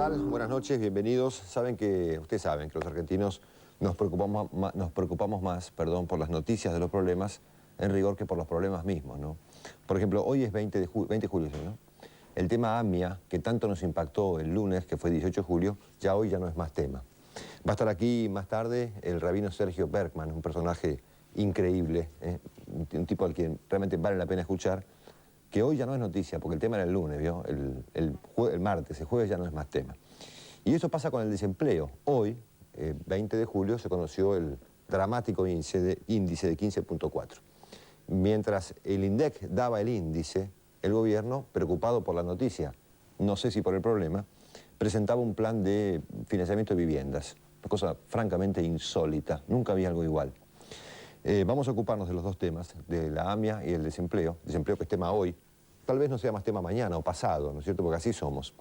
tal? Buenas noches, bienvenidos. Ustedes saben que los argentinos nos preocupamos más por las noticias de los problemas en rigor que por los problemas mismos, ¿no? Por ejemplo, hoy es 20 de julio, ¿no? El tema AMIA, que tanto nos impactó el lunes, que fue 18 de julio, ya hoy ya no es más tema. Va a estar aquí más tarde el rabino Sergio Berkman, un personaje increíble, un tipo al que realmente vale la pena escuchar, que hoy ya no es noticia, porque el tema era el lunes, ¿vio? El martes, el jueves ya no es más tema. Y eso pasa con el desempleo. Hoy, 20 de julio, se conoció el dramático índice de 15.4. Mientras el INDEC daba el índice, el gobierno, preocupado por la noticia, no sé si por el problema, presentaba un plan de financiamiento de viviendas. Una cosa francamente insólita, nunca había algo igual. Vamos a ocuparnos de los dos temas, de la AMIA y el desempleo que es tema hoy, tal vez no sea más tema mañana o pasado, ¿no es cierto?, porque así somos.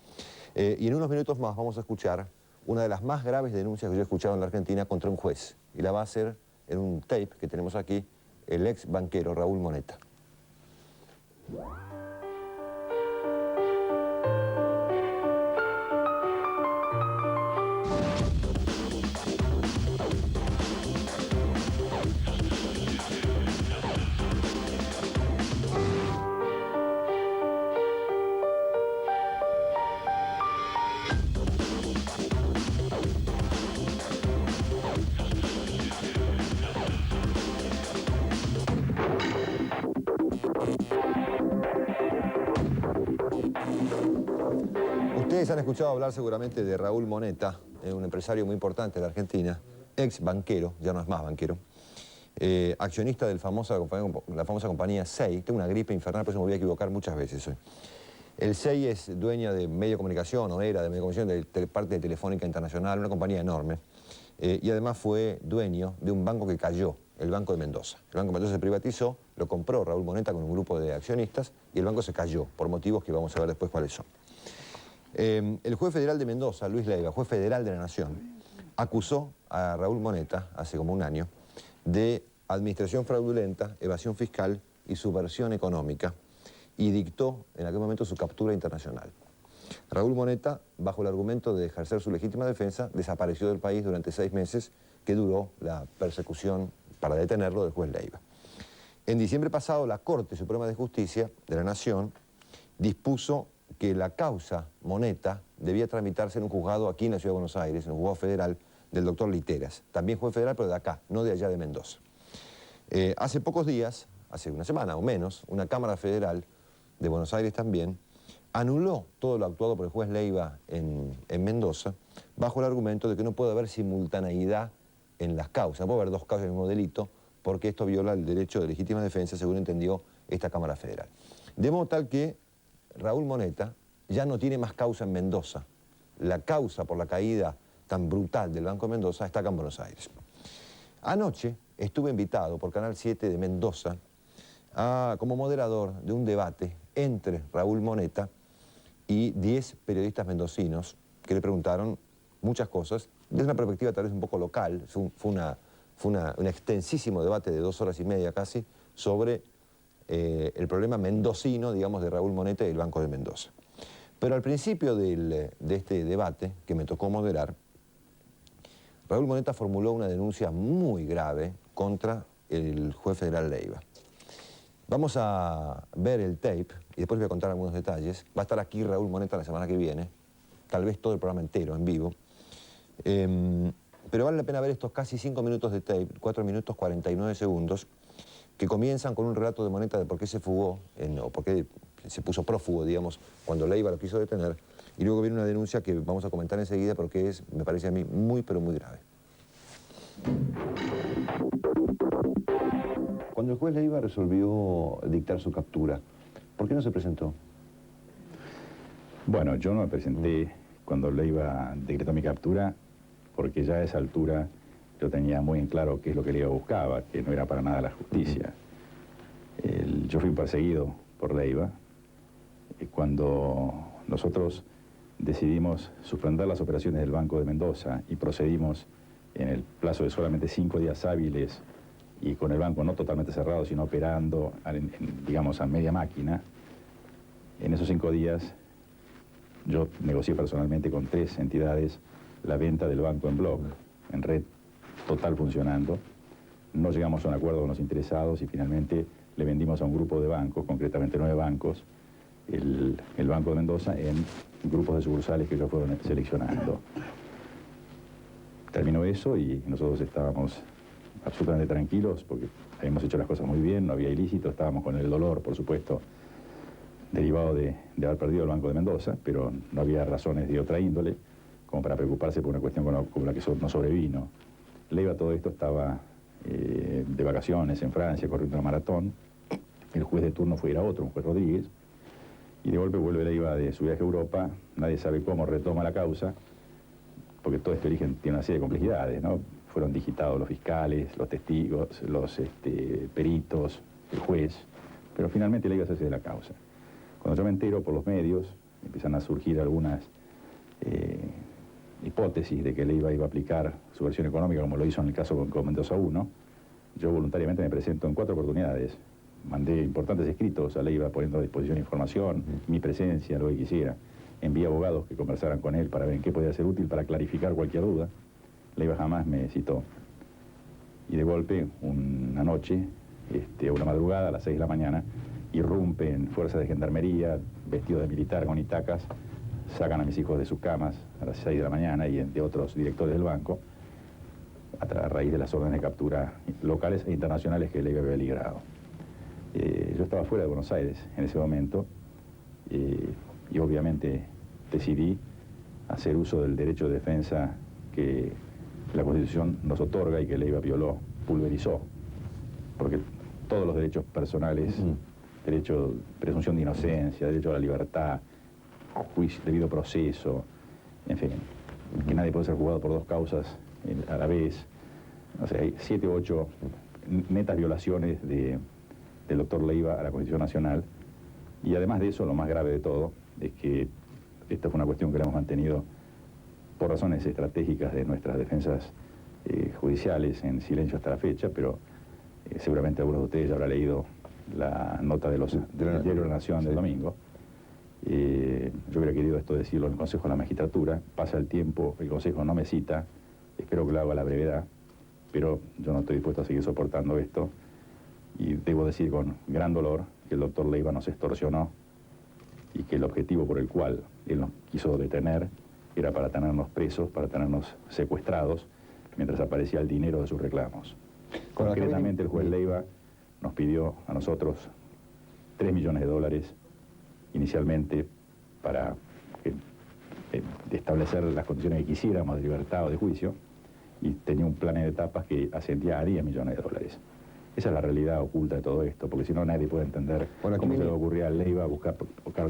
Y en unos minutos más vamos a escuchar una de las más graves denuncias que yo he escuchado en la Argentina contra un juez, y la va a hacer en un tape que tenemos aquí el ex banquero Raúl Moneta. Ustedes han escuchado hablar seguramente de Raúl Moneta, un empresario muy importante de la Argentina, ex banquero, ya no es más banquero, accionista de la famosa compañía SEI. Tengo una gripe infernal, por eso me voy a equivocar muchas veces hoy. El SEI es dueña de medio de comunicación, o era de medio de comunicación, de parte de Telefónica Internacional, una compañía enorme, y además fue dueño de un banco que cayó, el Banco de Mendoza. El Banco de Mendoza se privatizó, lo compró Raúl Moneta con un grupo de accionistas, y el banco se cayó, por motivos que vamos a ver después cuáles son. El juez federal de Mendoza, Luis Leiva, juez federal de la Nación, acusó a Raúl Moneta, hace como un año, de administración fraudulenta, evasión fiscal y subversión económica, y dictó en aquel momento su captura internacional. Raúl Moneta, bajo el argumento de ejercer su legítima defensa, desapareció del país durante 6 meses, que duró la persecución para detenerlo del juez Leiva. En diciembre pasado, la Corte Suprema de Justicia de la Nación dispuso que la causa Moneta debía tramitarse en un juzgado aquí en la Ciudad de Buenos Aires, en un juzgado federal del doctor Literas, también juez federal, pero de acá, no de allá de Mendoza. Hace pocos días, hace una semana o menos, una Cámara Federal de Buenos Aires también anuló todo lo actuado por el juez Leiva en Mendoza, bajo el argumento de que no puede haber simultaneidad en las causas, puede haber dos causas del mismo delito, porque esto viola el derecho de legítima defensa, según entendió esta Cámara Federal. De modo tal que Raúl Moneta ya no tiene más causa en Mendoza. La causa por la caída tan brutal del Banco de Mendoza está acá en Buenos Aires. Anoche estuve invitado por Canal 7 de Mendoza como moderador de un debate entre Raúl Moneta y 10 periodistas mendocinos que le preguntaron muchas cosas, desde una perspectiva tal vez un poco local. Fue un extensísimo debate de 2 horas y media casi sobre el problema mendocino, digamos, de Raúl Moneta y el Banco de Mendoza. Pero al principio de este debate, que me tocó moderar, Raúl Moneta formuló una denuncia muy grave contra el juez federal Leiva. Vamos a ver el tape y después voy a contar algunos detalles. Va a estar aquí Raúl Moneta la semana que viene, tal vez todo el programa entero, en vivo. Pero vale la pena ver estos casi 5 minutos de tape, 4 minutos 49 segundos, que comienzan con un relato de Moneta de por qué se fugó, o por qué se puso prófugo, digamos, cuando Leiva lo quiso detener, y luego viene una denuncia que vamos a comentar enseguida porque es, me parece a mí, muy pero muy grave. Cuando el juez Leiva resolvió dictar su captura, ¿por qué no se presentó? Bueno, yo no me presenté cuando Leiva decretó mi captura, porque ya a esa altura yo tenía muy en claro qué es lo que Leiva buscaba, que no era para nada la justicia. Yo fui perseguido por Leiva cuando nosotros decidimos suspender las operaciones del Banco de Mendoza y procedimos en el plazo de solamente 5 días hábiles y con el banco no totalmente cerrado, sino operando, digamos, a media máquina. En esos 5 días Yo negocié personalmente con 3 entidades la venta del banco en bloque, en red total funcionando. No llegamos a un acuerdo con los interesados y finalmente le vendimos a un grupo de bancos, concretamente 9 bancos, el Banco de Mendoza en grupos de sucursales que ellos fueron seleccionando. Terminó eso y nosotros estábamos absolutamente tranquilos porque habíamos hecho las cosas muy bien, no había ilícito, estábamos con el dolor, por supuesto, derivado de haber perdido el Banco de Mendoza, pero no había razones de otra índole como para preocuparse por una cuestión como la que nos sobrevino. Leiva todo esto estaba de vacaciones en Francia, corriendo una maratón. El juez de turno fue otro, un juez Rodríguez, y de golpe vuelve Leiva de su viaje a Europa, nadie sabe cómo retoma la causa, porque todo este origen tiene una serie de complejidades, ¿no? Fueron digitados los fiscales, los testigos, los peritos, el juez, pero finalmente Leiva se hace de la causa. Cuando yo me entero por los medios, empiezan a surgir algunas hipótesis de que Leiva iba a aplicar su versión económica, como lo hizo en el caso con Mendoza 1, yo voluntariamente me presento en 4 oportunidades. Mandé importantes escritos a Leiva poniendo a disposición información, mi presencia, lo que quisiera. Envié abogados que conversaran con él para ver en qué podía ser útil para clarificar cualquier duda. Leiva jamás me citó. Y de golpe, una noche, una madrugada, a las 6 de la mañana, irrumpen fuerzas de gendarmería, vestidos de militar con itacas, sacan a mis hijos de sus camas a las 6 de la mañana y de otros directores del banco, a raíz de las órdenes de captura locales e internacionales que Leiva había librado. Yo estaba fuera de Buenos Aires en ese momento y obviamente decidí hacer uso del derecho de defensa que la Constitución nos otorga y que Leiva violó, pulverizó, porque todos los derechos personales, derecho, presunción de inocencia, derecho a la libertad, juicio, debido proceso, en fin, que nadie puede ser juzgado por 2 causas a la vez. O sea, hay 7 u 8 netas violaciones del doctor Leiva a la Constitución Nacional. Y además de eso, lo más grave de todo es que esta fue una cuestión que la hemos mantenido por razones estratégicas de nuestras defensas judiciales en silencio hasta la fecha, pero seguramente algunos de ustedes ya habrán leído la nota del Diario de la Nación del domingo. Yo hubiera querido esto decirlo en el Consejo de la Magistratura, pasa el tiempo, el Consejo no me cita, espero que lo haga a la brevedad, pero yo no estoy dispuesto a seguir soportando esto y debo decir con gran dolor que el doctor Leiva nos extorsionó y que el objetivo por el cual él nos quiso detener era para tenernos presos, para tenernos secuestrados, mientras aparecía el dinero de sus reclamos. Concretamente el juez Leiva nos pidió a nosotros $3 millones inicialmente para establecer las condiciones que quisiéramos de libertad o de juicio, y tenía un plan de etapas que ascendía a $10 millones. Esa es la realidad oculta de todo esto, porque si no nadie puede entender cómo se le ocurría a Leiva buscar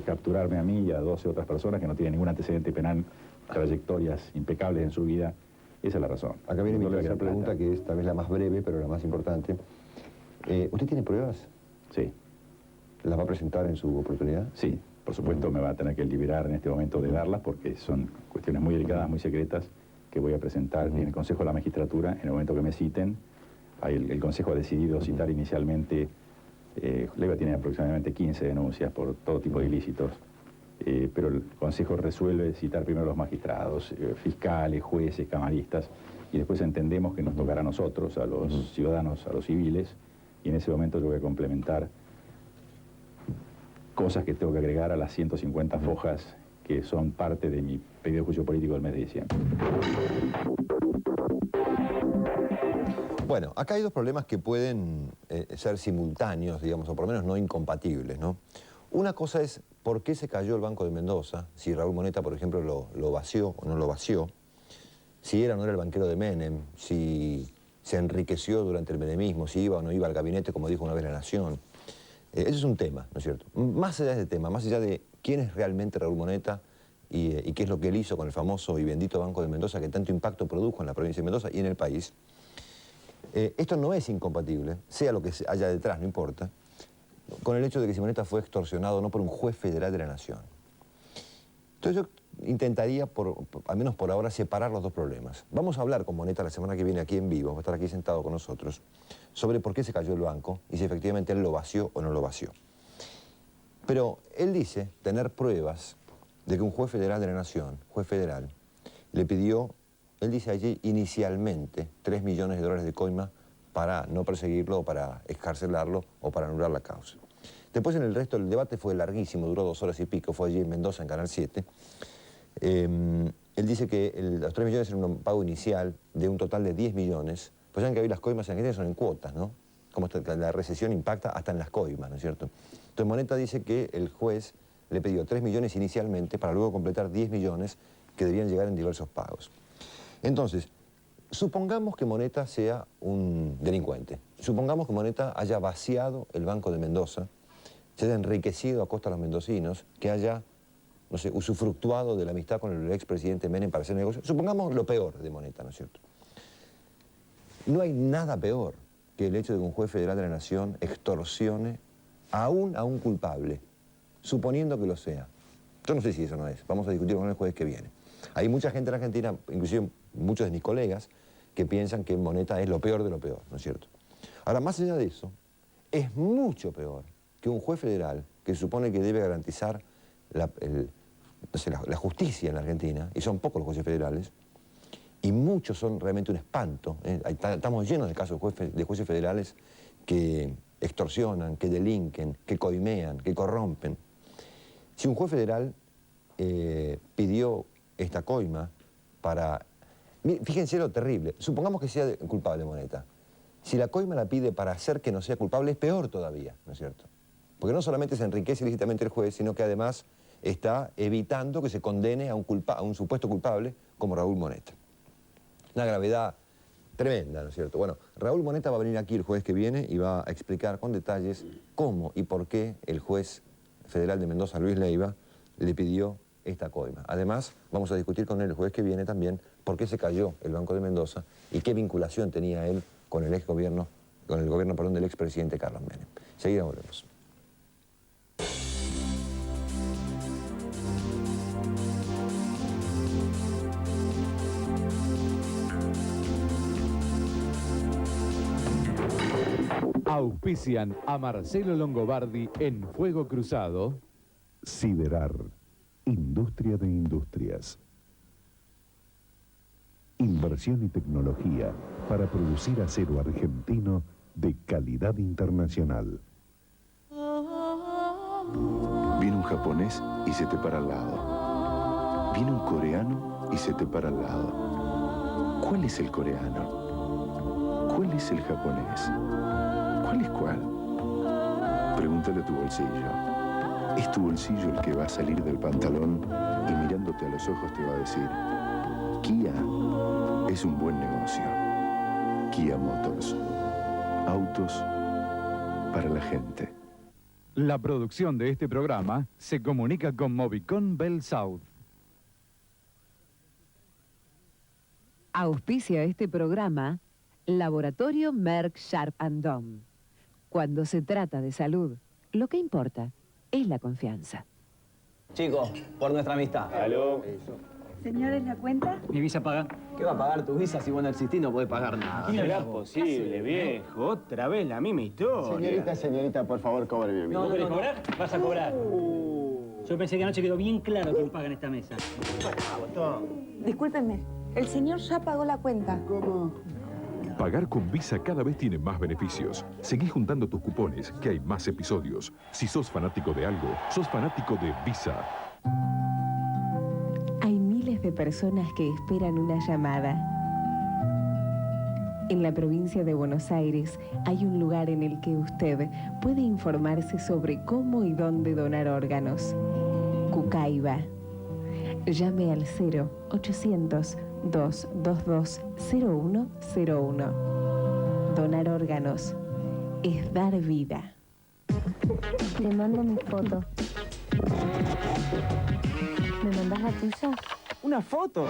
capturarme a mí y a 12 otras personas que no tienen ningún antecedente penal, trayectorias impecables en su vida. Esa es la razón. Acá viene mi tercera pregunta, que es tal vez la más breve, pero la más importante. ¿Usted tiene pruebas? Sí. ¿Las va a presentar en su oportunidad? Sí, por supuesto me va a tener que liberar en este momento de darlas, porque son cuestiones muy delicadas, muy secretas, que voy a presentar en el Consejo de la Magistratura en el momento que me citen. El Consejo ha decidido citar inicialmente, Leiva tiene aproximadamente 15 denuncias por todo tipo de ilícitos, pero el Consejo resuelve citar primero a los magistrados, fiscales, jueces, camaristas, y después entendemos que nos tocará a nosotros, a los ciudadanos, a los civiles, y en ese momento yo voy a complementar cosas que tengo que agregar a las 150 fojas que son parte de mi pedido de juicio político del mes de diciembre. Bueno, acá hay 2 problemas que pueden ser simultáneos, digamos, o por lo menos no incompatibles, ¿no? Una cosa es por qué se cayó el Banco de Mendoza, si Raúl Moneta, por ejemplo, lo vació o no lo vació, si era o no era el banquero de Menem, si se enriqueció durante el menemismo, si iba o no iba al gabinete, como dijo una vez La Nación. Ese es un tema, ¿no es cierto? Más allá de ese tema, más allá de quién es realmente Raúl Moneta y qué es lo que él hizo con el famoso y bendito Banco de Mendoza, que tanto impacto produjo en la provincia de Mendoza y en el país, esto no es incompatible, sea lo que haya detrás, no importa, con el hecho de que Moneta fue extorsionado no por un juez federal de la Nación. Entonces yo intentaría, al menos por ahora, separar los 2 problemas. Vamos a hablar con Moneta la semana que viene aquí en vivo, va a estar aquí sentado con nosotros, sobre por qué se cayó el banco y si efectivamente él lo vació o no lo vació. Pero él dice tener pruebas de que un juez federal de la Nación, juez federal, le pidió, él dice allí inicialmente, 3 millones de dólares de coima para no perseguirlo, o para excarcelarlo, o para anular la causa. Después en el resto del debate fue larguísimo, duró 2 horas y pico, fue allí en Mendoza, en Canal 7. Él dice que los 3 millones eran un pago inicial de un total de 10 millones. Pues saben que hoy las coimas en Argentina son en cuotas, ¿no? Como la recesión impacta hasta en las coimas, ¿no es cierto? Entonces Moneta dice que el juez le pidió 3 millones inicialmente para luego completar 10 millones que debían llegar en diversos pagos. Entonces, supongamos que Moneta sea un delincuente. Supongamos que Moneta haya vaciado el Banco de Mendoza, se haya enriquecido a costa de los mendocinos, que haya, no sé, usufructuado de la amistad con el expresidente Menem para hacer negocios. Supongamos lo peor de Moneta, ¿no es cierto? No hay nada peor que el hecho de que un juez federal de la Nación extorsione aún a un culpable, suponiendo que lo sea. Yo no sé si eso no es. Vamos a discutir con el jueves que viene. Hay mucha gente en Argentina, inclusive muchos de mis colegas, que piensan que Moneta es lo peor de lo peor, ¿no es cierto? Ahora, más allá de eso, es mucho peor que un juez federal que se supone que debe garantizar la justicia en la Argentina, y son pocos los jueces federales, y muchos son realmente un espanto. Estamos llenos de casos de jueces federales que extorsionan, que delinquen, que coimean, que corrompen. Si un juez federal pidió esta coima para... Fíjense lo terrible. Supongamos que sea culpable Moneta. Si la coima la pide para hacer que no sea culpable, es peor todavía, ¿no es cierto? Porque no solamente se enriquece ilícitamente el juez, sino que además está evitando que se condene a un supuesto culpable como Raúl Moneta. Una gravedad tremenda, ¿no es cierto? Bueno, Raúl Moneta va a venir aquí el jueves que viene y va a explicar con detalles cómo y por qué el juez federal de Mendoza, Luis Leiva, le pidió esta coima. Además, vamos a discutir con él el jueves que viene también por qué se cayó el Banco de Mendoza y qué vinculación tenía él con el gobierno del expresidente Carlos Menem. Seguida volvemos. Auspician a Marcelo Longobardi en Fuego Cruzado. Siderar, industria de industrias. Inversión y tecnología para producir acero argentino de calidad internacional. Viene un japonés y se te para al lado. Viene un coreano y se te para al lado. ¿Cuál es el coreano? ¿Cuál es el japonés? ¿Cuál es cuál? Pregúntale a tu bolsillo. Es tu bolsillo el que va a salir del pantalón y mirándote a los ojos te va a decir: Kia es un buen negocio. Kia Motors. Autos para la gente. La producción de este programa se comunica con Movicon Bell South. Auspicia este programa Laboratorio Merck Sharp & Dohme. Cuando se trata de salud, lo que importa es la confianza. Chicos, por nuestra amistad. ¿Aló? Señores, ¿la cuenta? ¿Mi visa paga? ¿Qué va a pagar tu visa si vos no existís no podés pagar nada? ¿Cómo será posible, viejo? Otra vez la misma historia. Señorita, por favor, cobre mi amigo. ¿No querés cobrar? Vas a cobrar. Yo pensé que anoche quedó bien claro quién paga en esta mesa. Discúlpenme, el señor ya pagó la cuenta. ¿Cómo? Pagar con Visa cada vez tiene más beneficios. Seguí juntando tus cupones, que hay más episodios. Si sos fanático de algo, sos fanático de Visa. Hay miles de personas que esperan una llamada. En la provincia de Buenos Aires hay un lugar en el que usted puede informarse sobre cómo y dónde donar órganos. Cucaiba. Llame al 0800-222-0101. Donar órganos es dar vida. Te mando mi foto. ¿Me mandás la tuya? ¿Una foto?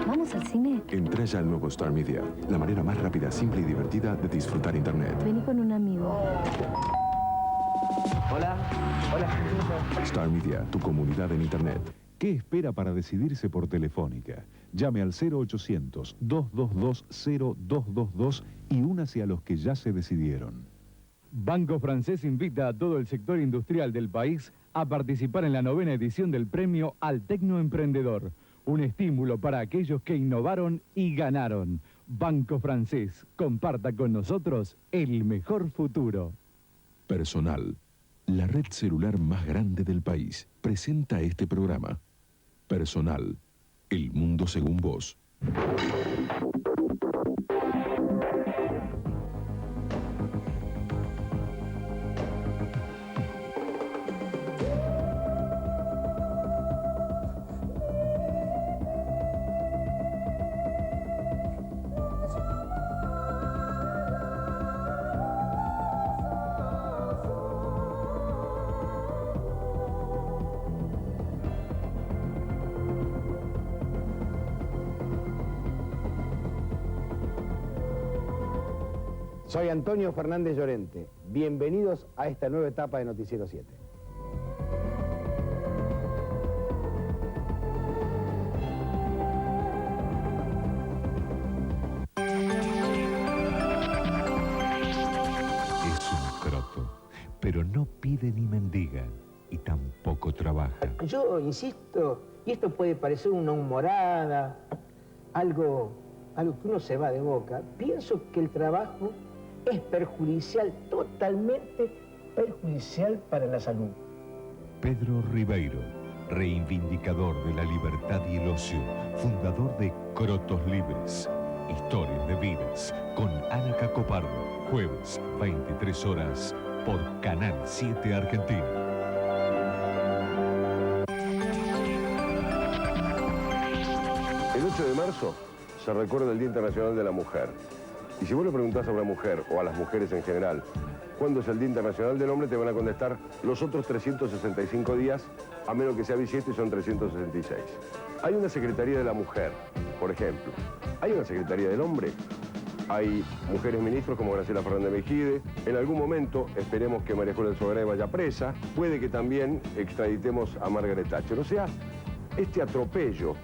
¿Vamos al cine? Entra ya al nuevo Star Media, la manera más rápida, simple y divertida de disfrutar Internet. Vení con un amigo. Hola. Hola. Star Media, tu comunidad en Internet. ¿Qué espera para decidirse por Telefónica? Llame al 0800-222-0222 y únase a los que ya se decidieron. Banco Francés invita a todo el sector industrial del país a participar en la 9ª edición del premio al Tecnoemprendedor. Un estímulo para aquellos que innovaron y ganaron. Banco Francés, comparta con nosotros el mejor futuro. Personal, la red celular más grande del país, presenta este programa. Personal, el mundo según vos. Soy Antonio Fernández Llorente. Bienvenidos a esta nueva etapa de Noticiero 7. Es un croto, pero no pide ni mendiga y tampoco trabaja. Yo insisto, y esto puede parecer una humorada, algo que uno se va de boca, pienso que el trabajo es perjudicial, totalmente perjudicial para la salud. Pedro Ribeiro, reivindicador de la libertad y el ocio, fundador de Crotos Libres. Historias de vidas con Ana Cacopardo, jueves, 23 horas, por Canal 7 Argentina. El 8 de marzo se recuerda el Día Internacional de la Mujer. Y si vos le preguntás a una mujer, o a las mujeres en general, ¿cuándo es el Día Internacional del Hombre?, te van a contestar los otros 365 días, a menos que sea bisiesto y son 366. Hay una Secretaría de la Mujer, por ejemplo. Hay una Secretaría del Hombre. Hay mujeres ministros como Graciela Fernández Mejide. En algún momento esperemos que María Julia Sogaray vaya presa. Puede que también extraditemos a Margaret Thatcher. O sea, este atropello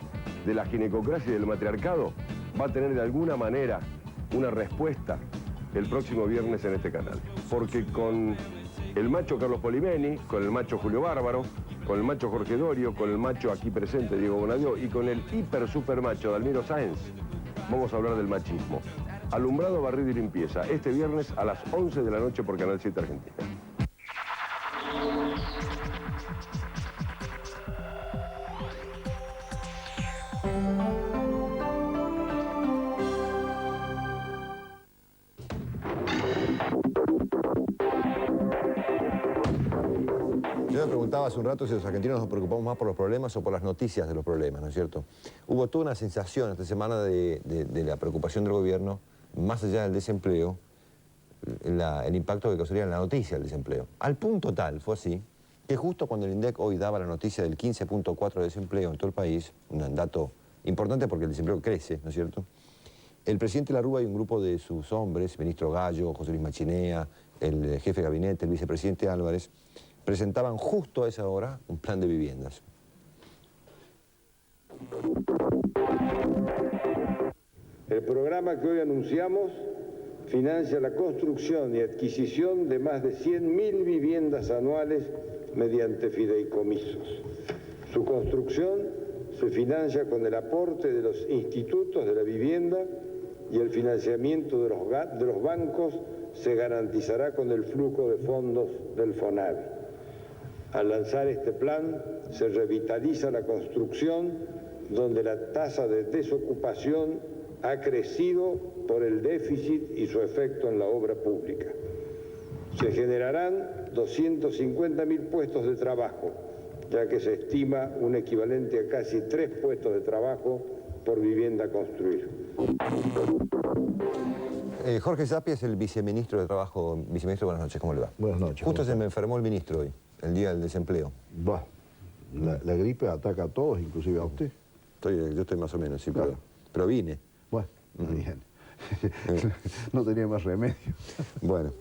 de la ginecocracia y del matriarcado va a tener de alguna manera una respuesta el próximo viernes en este canal. Porque con el macho Carlos Polimeni, con el macho Julio Bárbaro, con el macho Jorge Dorio, con el macho aquí presente Diego Bonadio y con el hiper super macho Dalmiro Sáenz, vamos a hablar del machismo. Alumbrado, barrido y limpieza, este viernes a las 11 de la noche por Canal 7 Argentina. Yo me preguntaba hace un rato si los argentinos nos preocupamos más por los problemas o por las noticias de los problemas, ¿no es cierto? Hubo toda una sensación esta semana de la preocupación del gobierno, más allá del desempleo, el impacto que causaría en la noticia del desempleo. Al punto tal, fue así, que justo cuando el INDEC hoy daba la noticia del 15.4 de desempleo en todo el país, un dato importante porque el desempleo crece, ¿no es cierto?, el presidente Larrúa y un grupo de sus hombres, ministro Gallo, José Luis Machinea, el jefe de gabinete, el vicepresidente Álvarez, presentaban justo a esa hora un plan de viviendas. El programa que hoy anunciamos financia la construcción y adquisición de más de 100.000 viviendas anuales mediante fideicomisos. Su construcción se financia con el aporte de los institutos de la vivienda y el financiamiento de los bancos se garantizará con el flujo de fondos del FONAVI. Al lanzar este plan, se revitaliza la construcción, donde la tasa de desocupación ha crecido por el déficit y su efecto en la obra pública. Se generarán 250.000 puestos de trabajo, ya que se estima un equivalente a casi 3 puestos de trabajo por vivienda a construir. Jorge Zapia es el viceministro de Trabajo. Viceministro, buenas noches, ¿cómo le va? Buenas noches. Justo se me enfermó el ministro hoy, el día del desempleo. Bah, la gripe ataca a todos, inclusive a usted. Yo estoy más o menos, sí, claro. pero vine. Bueno, bien. No tenía más remedio. Bueno,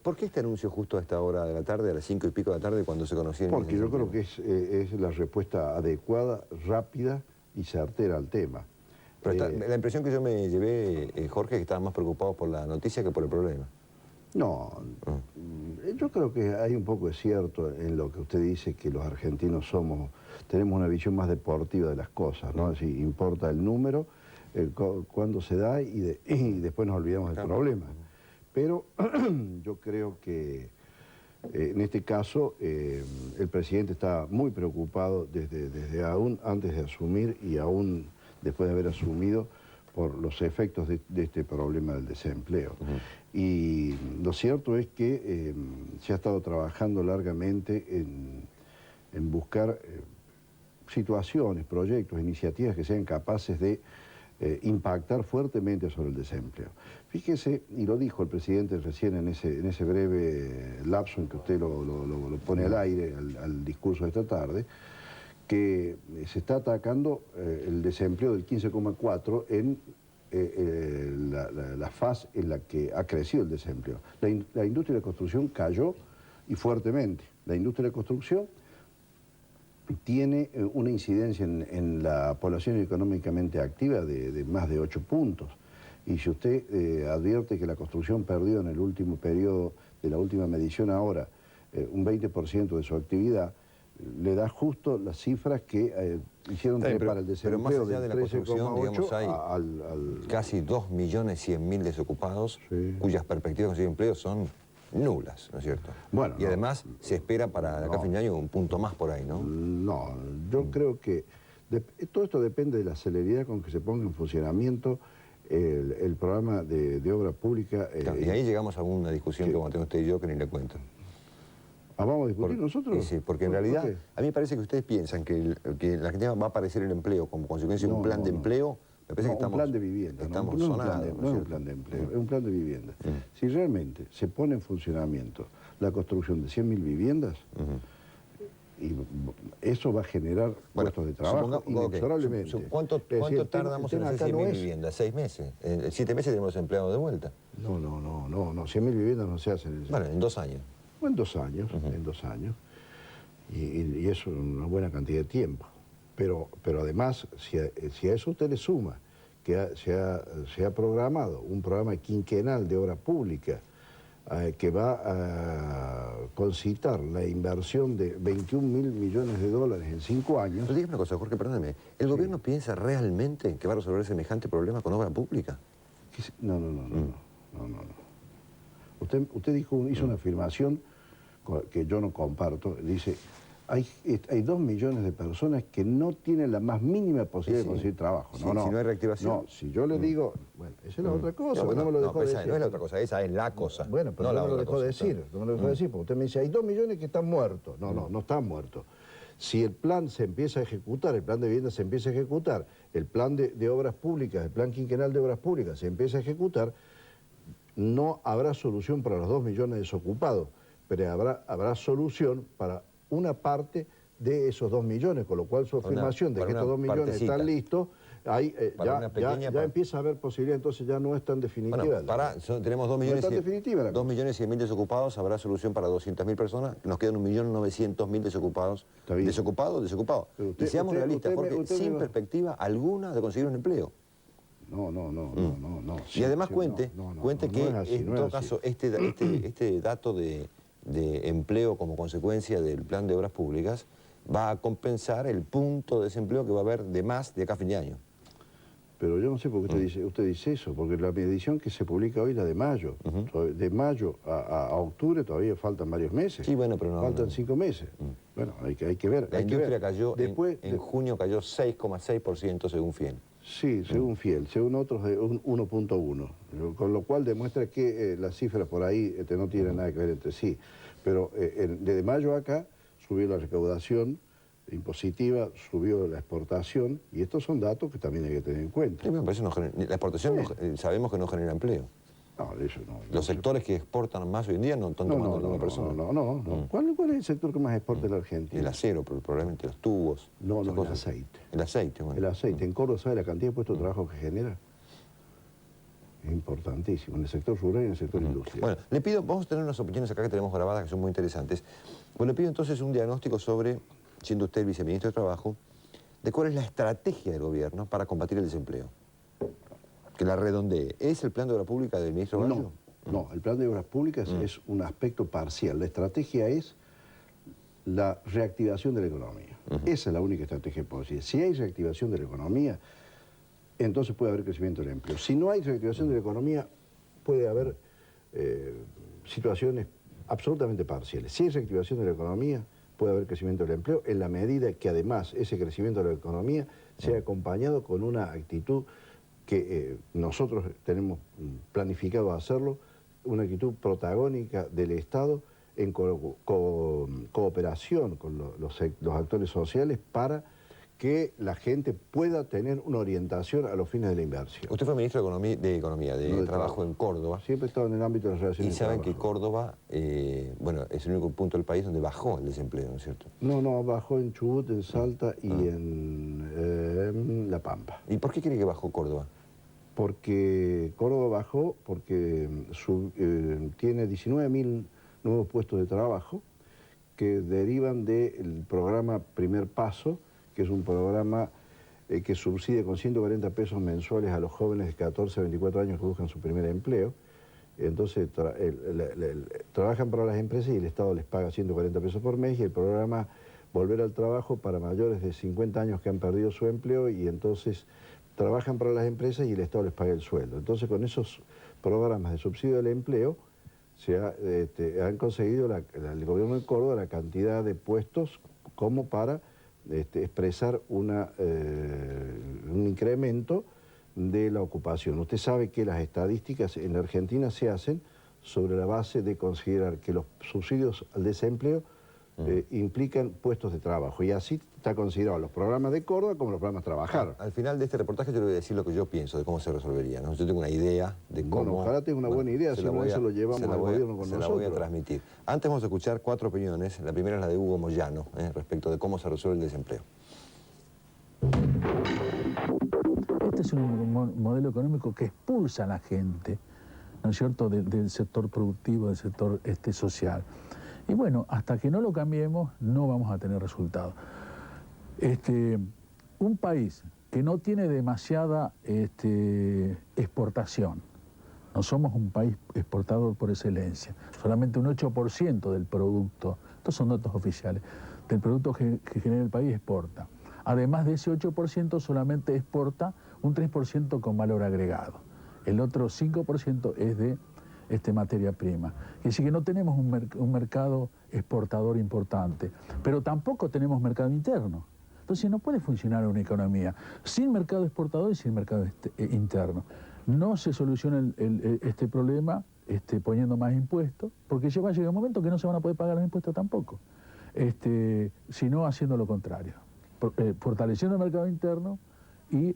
¿Por qué este anuncio justo a esta hora de la tarde, a las 5 y pico de la tarde, cuando se conocía? Porque yo creo que es la respuesta adecuada, rápida y certera al tema. Pero la impresión que yo me llevé, Jorge, es que estaban más preocupados por la noticia que por el problema. No, yo creo que hay un poco de cierto en lo que usted dice, que los argentinos tenemos una visión más deportiva de las cosas, ¿no? Si importa el número, cuándo se da y después nos olvidamos del problema. Pero yo creo que en este caso el presidente está muy preocupado desde aún antes de asumir y aún después de haber asumido por los efectos de este problema del desempleo. Y lo cierto es que se ha estado trabajando largamente en buscar situaciones, proyectos, iniciativas que sean capaces de impactar fuertemente sobre el desempleo. Fíjese, y lo dijo el presidente recién en ese breve lapso en que usted lo pone al aire, al discurso de esta tarde, que se está atacando el desempleo del 15,4 en la fase en la que ha crecido el desempleo. La industria de la construcción cayó y fuertemente. La industria de la construcción tiene una incidencia en la población económicamente activa de más de 8 puntos. Y si usted advierte que la construcción perdió en el último periodo de la última medición ahora un 20% de su actividad, le da justo las cifras que hicieron trepar el desempleo. Pero más allá de la construcción, digamos, hay casi 2.100.000 desocupados, cuyas perspectivas de conseguir empleo son nulas, ¿no es cierto? Bueno, y además se espera para acá fin de año un punto más por ahí, ¿no? No, yo creo que todo esto depende de la celeridad con que se ponga en funcionamiento el programa de obra pública. Y ahí llegamos a una discusión que vamos a tener usted y yo que ni le cuento. ¿Vamos a discutir nosotros? Sí, porque en realidad a mí me parece que ustedes piensan que en la Argentina va a aparecer el empleo como consecuencia de un plan de empleo. Me parece que estamos, un plan de vivienda, estamos no sonados, es un plan de empleo, es un plan de vivienda. Si realmente se pone en funcionamiento la construcción de 100.000 viviendas, y eso va a generar puestos de trabajo inexorablemente. ¿Cuánto tardamos en hacer 100.000 viviendas? 6 meses. En 7 meses tenemos empleados de vuelta. No, 100.000 viviendas no se hacen. Bueno, en 2 años. En 2 años, en 2 años. Y eso es una buena cantidad de tiempo. Pero además, si a eso usted le suma que se ha programado un programa quinquenal de obra pública que va a concitar la inversión de 21.000 millones de dólares en 5 años... Pero dígame una cosa, Jorge, perdóneme. ¿El gobierno piensa realmente que va a resolver semejante problema con obra pública? No. Usted hizo una afirmación que yo no comparto. Dice, hay 2 millones de personas que no tienen la más mínima posibilidad de conseguir trabajo. Si no hay reactivación. No, si yo le digo, bueno, esa es la otra cosa. No me lo dejó decir. No es la otra cosa, esa es la cosa. Bueno, pero no me lo dejó decir. No me lo dejó decir, porque usted me dice, hay 2 millones que están muertos. No están muertos. Si el plan se empieza a ejecutar, el plan de vivienda se empieza a ejecutar, el plan de obras públicas, el plan quinquenal de obras públicas se empieza a ejecutar, no habrá solución para los 2 millones desocupados, pero habrá solución para una parte de esos 2 millones, con lo cual su afirmación de que estos 2 millones están listos, ahí ya empieza a haber posibilidad, entonces ya no es tan definitiva. Bueno, tenemos 2 millones y 100.000 desocupados, habrá solución para 200.000 personas, nos quedan 1.900.000 desocupados. ¿Desocupados? Y seamos realistas, porque sin perspectiva alguna de conseguir un empleo. No. Y además cuente que en todo caso este dato de empleo como consecuencia del plan de obras públicas va a compensar el punto de desempleo que va a haber de más de acá a fin de año. Pero yo no sé por qué usted dice eso, porque la medición que se publica hoy es la de mayo. De mayo a octubre todavía faltan varios meses. Sí, bueno, pero no. Faltan 5 meses. Bueno, hay que ver. La industria cayó, en junio cayó 6,6% según Fiel. Sí, según Fiel, según otros de 1.1, con lo cual demuestra que las cifras por ahí no tienen nada que ver entre sí. Pero desde mayo acá subió la recaudación impositiva, subió la exportación, y estos son datos que también hay que tener en cuenta. Sí, la exportación sabemos que no genera empleo. No, eso no. Los sectores que exportan más hoy en día no están tomando a ninguna persona. No. ¿Cuál es el sector que más exporta en la Argentina? El acero, probablemente los tubos. No, el aceite. El aceite, bueno. El aceite. ¿En Córdoba sabe la cantidad de puestos de trabajo que genera? Es importantísimo, en el sector rural y en el sector industrial. Bueno, le pido, vamos a tener unas opiniones acá que tenemos grabadas que son muy interesantes. Pues le pido entonces un diagnóstico sobre, siendo usted el viceministro de Trabajo, de cuál es la estrategia del gobierno para combatir el desempleo. Que la redondee. ¿Es el plan de obra pública del ministro Gallo? No, el plan de obras públicas es un aspecto parcial. La estrategia es la reactivación de la economía. Esa es la única estrategia posible. Si hay reactivación de la economía, entonces puede haber crecimiento del empleo. Si no hay reactivación de la economía, puede haber situaciones absolutamente parciales. Si hay reactivación de la economía, puede haber crecimiento del empleo, en la medida que además ese crecimiento de la economía sea acompañado con una actitud que nosotros tenemos planificado hacerlo, una actitud protagónica del Estado en cooperación con los actores sociales para que la gente pueda tener una orientación a los fines de la inversión. Usted fue ministro de Trabajo en Córdoba. Siempre he estado en el ámbito de las relaciones. Y saben que Córdoba, bueno, es el único punto del país donde bajó el desempleo, ¿no es cierto? No, bajó en Chubut, en Salta y en La Pampa. ¿Y por qué cree que bajó Córdoba? Porque Córdoba bajó porque tiene 19.000 nuevos puestos de trabajo que derivan del programa Primer Paso, que es un programa que subsidia con 140 pesos mensuales a los jóvenes de 14 a 24 años que buscan su primer empleo. Entonces trabajan para las empresas y el Estado les paga 140 pesos por mes, y el programa Volver al Trabajo para mayores de 50 años que han perdido su empleo, y entonces trabajan para las empresas y el Estado les paga el sueldo. Entonces con esos programas de subsidio del empleo han conseguido el gobierno de Córdoba la cantidad de puestos como para expresar un incremento de la ocupación. Usted sabe que las estadísticas en la Argentina se hacen sobre la base de considerar que los subsidios al desempleo implican puestos de trabajo, y así está considerado los programas de Córdoba como los programas Trabajar. Al final de este reportaje yo le voy a decir lo que yo pienso de cómo se resolvería, ¿no? Yo tengo una idea de cómo... Bueno, ojalá tenga una buena idea, si no eso lo llevamos al gobierno con nosotros. Se la voy a transmitir. Antes vamos a escuchar 4 opiniones. La primera es la de Hugo Moyano, respecto de cómo se resuelve el desempleo. Este es un modelo económico que expulsa a la gente, ¿no es cierto?, del sector productivo, del sector social. Y bueno, hasta que no lo cambiemos, no vamos a tener resultados. Un país que no tiene demasiada exportación, no somos un país exportador por excelencia, solamente un 8% del producto, estos son datos oficiales, del producto que genera el país exporta. Además de ese 8%, solamente exporta un 3% con valor agregado. El otro 5% es de materia prima. Es decir, que no tenemos un mercado exportador importante, pero tampoco tenemos mercado interno. Entonces no puede funcionar una economía sin mercado exportador y sin mercado interno. No se soluciona este problema poniendo más impuestos, porque va a llegar un momento que no se van a poder pagar los impuestos tampoco, sino haciendo lo contrario, fortaleciendo el mercado interno y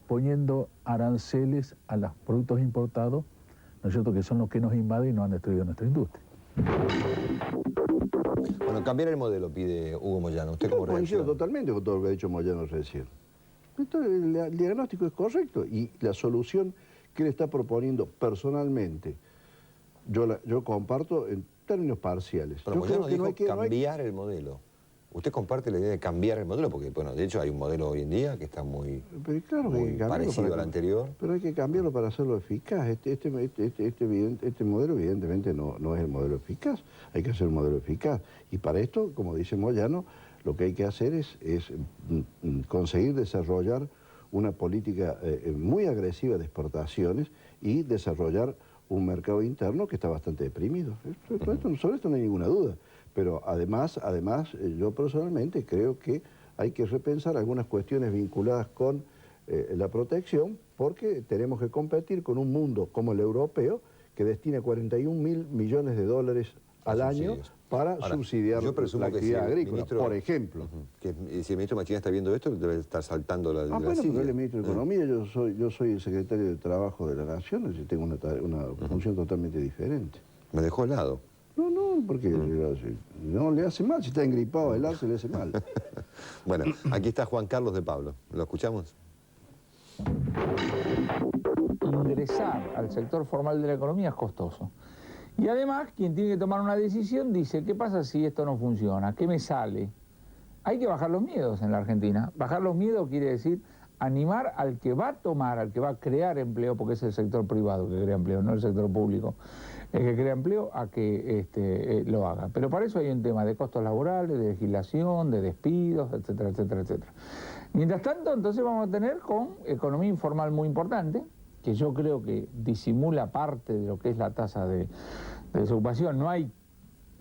poniendo aranceles a los productos importados, ¿no es cierto?, que son los que nos invaden y nos han destruido nuestra industria. Bueno, cambiar el modelo, pide Hugo Moyano. ¿Usted cómo reacciona? Coincido totalmente con todo lo que ha dicho Moyano recién. Entonces, el diagnóstico es correcto y la solución que él está proponiendo personalmente, yo comparto en términos parciales. Pero Moyano dijo cambiar el modelo. ¿Usted comparte la idea de cambiar el modelo? Porque, bueno, de hecho hay un modelo hoy en día que está muy parecido al anterior. Pero hay que cambiarlo para hacerlo eficaz. Este modelo evidentemente no es el modelo eficaz. Hay que hacer un modelo eficaz. Y para esto, como dice Moyano, lo que hay que hacer es conseguir desarrollar una política muy agresiva de exportaciones y desarrollar un mercado interno que está bastante deprimido. Sobre esto no hay ninguna duda. Pero además, yo personalmente creo que hay que repensar algunas cuestiones vinculadas con la protección, porque tenemos que competir con un mundo como el europeo, que destina 41.000 millones de dólares al año para subsidiar la actividad agrícola, por ejemplo. Que si el ministro Machín está viendo esto, debe estar saltando la bueno, porque él es ministro de Economía, yo soy el secretario de Trabajo de la Nación, y tengo una función totalmente diferente. Me dejó helado. No, porque no le hace mal, si está engripado, helarse le hace mal. Bueno, aquí está Juan Carlos de Pablo, ¿lo escuchamos? ingresar al sector formal de la economía es costoso. Y además, quien tiene que tomar una decisión dice, ¿qué pasa si esto no funciona? ¿Qué me sale? Hay que bajar los miedos en la Argentina. Bajar los miedos quiere decir animar al que va a tomar, al que va a crear empleo, porque es el sector privado que crea empleo, no el sector público, el que crea empleo, a que lo haga. Pero para eso hay un tema de costos laborales, de legislación, de despidos, etcétera, etcétera, etcétera. Mientras tanto, entonces vamos a tener con economía informal muy importante, que yo creo que disimula parte de lo que es la tasa de desocupación. No hay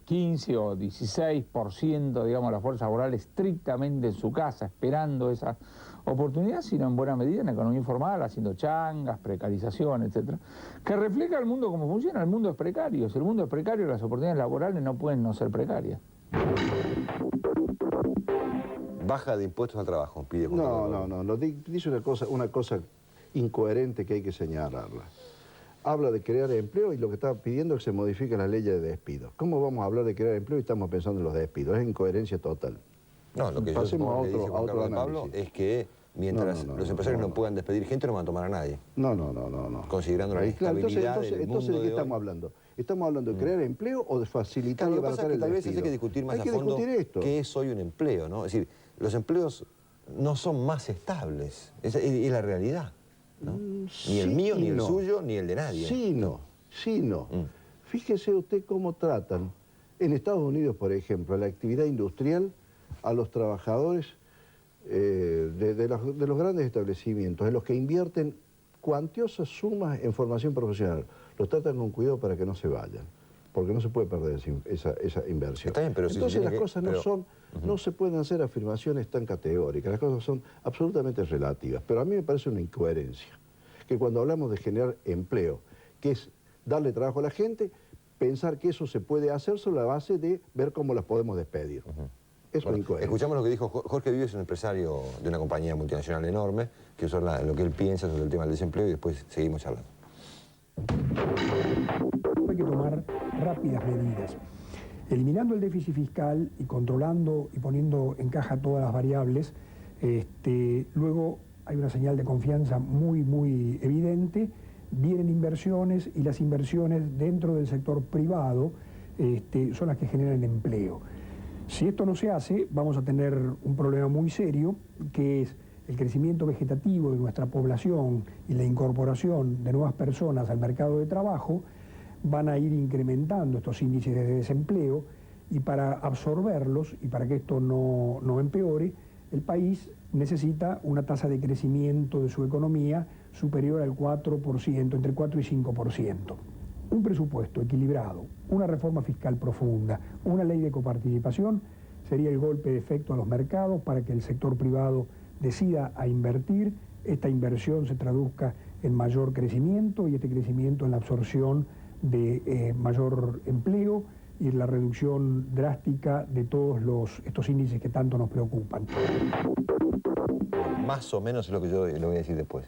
15 o 16%, digamos, la fuerza laboral estrictamente en su casa, esperando esa oportunidad, sino en buena medida en economía informal, haciendo changas, precarización, etcétera, que refleja el mundo como funciona. El mundo es precario. Si el mundo es precario, las oportunidades laborales no pueden no ser precarias. Baja de impuestos al trabajo, pide. No. Dice una cosa incoherente que hay que señalarla. Habla de crear empleo y lo que está pidiendo es que se modifique la ley de despidos. ¿Cómo vamos a hablar de crear empleo y estamos pensando en los despidos? Es incoherencia total. No, lo que yo supongo que dice Juan Carlos de Pablo es que mientras los empresarios no puedan despedir gente, no van a tomar a nadie. No. Considerando la estabilidad del mundo entonces, ¿de qué estamos hablando? ¿Estamos hablando de crear empleo o de facilitar y abaratar el despido? Tal vez hay que discutir más a fondo qué es hoy un empleo, ¿no? Es decir, los empleos no son más estables, es la realidad, ¿no? Ni el mío, ni el suyo, ni el de nadie. Sí, no. Fíjese usted cómo tratan en Estados Unidos, por ejemplo, la actividad industrial a los trabajadores de los grandes establecimientos, en los que invierten cuantiosas sumas en formación profesional. Los tratan con cuidado para que no se vayan, porque no se puede perder esa inversión. Está bien, pero entonces las cosas no se pueden hacer afirmaciones tan categóricas, las cosas son absolutamente relativas. Pero a mí me parece una incoherencia que cuando hablamos de generar empleo, que es darle trabajo a la gente, pensar que eso se puede hacer sobre la base de ver cómo las podemos despedir. Es una incoherencia. Escuchamos lo que dijo Jorge Vives, un empresario de una compañía multinacional enorme, que eso es lo que él piensa sobre el tema del desempleo, y después seguimos charlando. Hay que tomar rápidas medidas. Eliminando el déficit fiscal y controlando y poniendo en caja todas las variables, luego hay una señal de confianza muy evidente. Vienen inversiones y las inversiones dentro del sector privado son las que generan empleo. Si esto no se hace, vamos a tener un problema muy serio, que es el crecimiento vegetativo de nuestra población y la incorporación de nuevas personas al mercado de trabajo van a ir incrementando estos índices de desempleo, y para absorberlos y para que esto no empeore, el país necesita una tasa de crecimiento de su economía superior al 4%, entre 4 y 5%. Un presupuesto equilibrado, una reforma fiscal profunda, una ley de coparticipación sería el golpe de efecto a los mercados para que el sector privado decida a invertir, esta inversión se traduzca en mayor crecimiento y este crecimiento en la absorción de mayor empleo y la reducción drástica de todos estos índices que tanto nos preocupan. Más o menos es lo que yo le voy a decir después.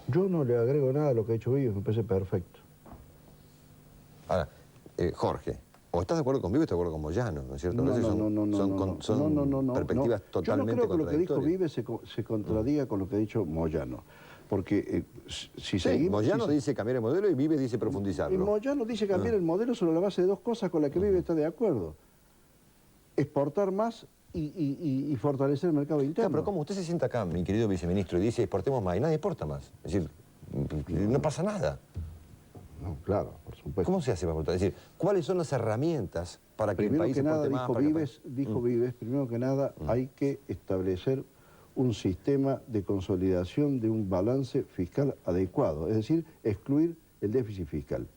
Yo no le agrego nada a lo que ha hecho Vives, me parece perfecto. Ahora, Jorge, o estás de acuerdo con Vives o estás de acuerdo con Moyano, ¿no es cierto? Son perspectivas totalmente contradictorias. Yo no creo que lo que dijo Vives se contradiga con lo que ha dicho Moyano. Porque si seguimos... Moyano dice cambiar el modelo y Vives dice profundizarlo. Y Moyano dice cambiar el modelo sobre la base de dos cosas con las que Vives está de acuerdo. Exportar más y fortalecer el mercado interno. Pero ¿cómo usted se sienta acá, mi querido viceministro, y dice exportemos más y nadie exporta más? Es decir, no pasa nada. No, claro, por supuesto. ¿Cómo se hace para exportar? Es decir, ¿cuáles son las herramientas para que el país exporte más? Dijo Vives, primero que nada, hay que establecer un sistema de consolidación de un balance fiscal adecuado, es decir, excluir el déficit fiscal.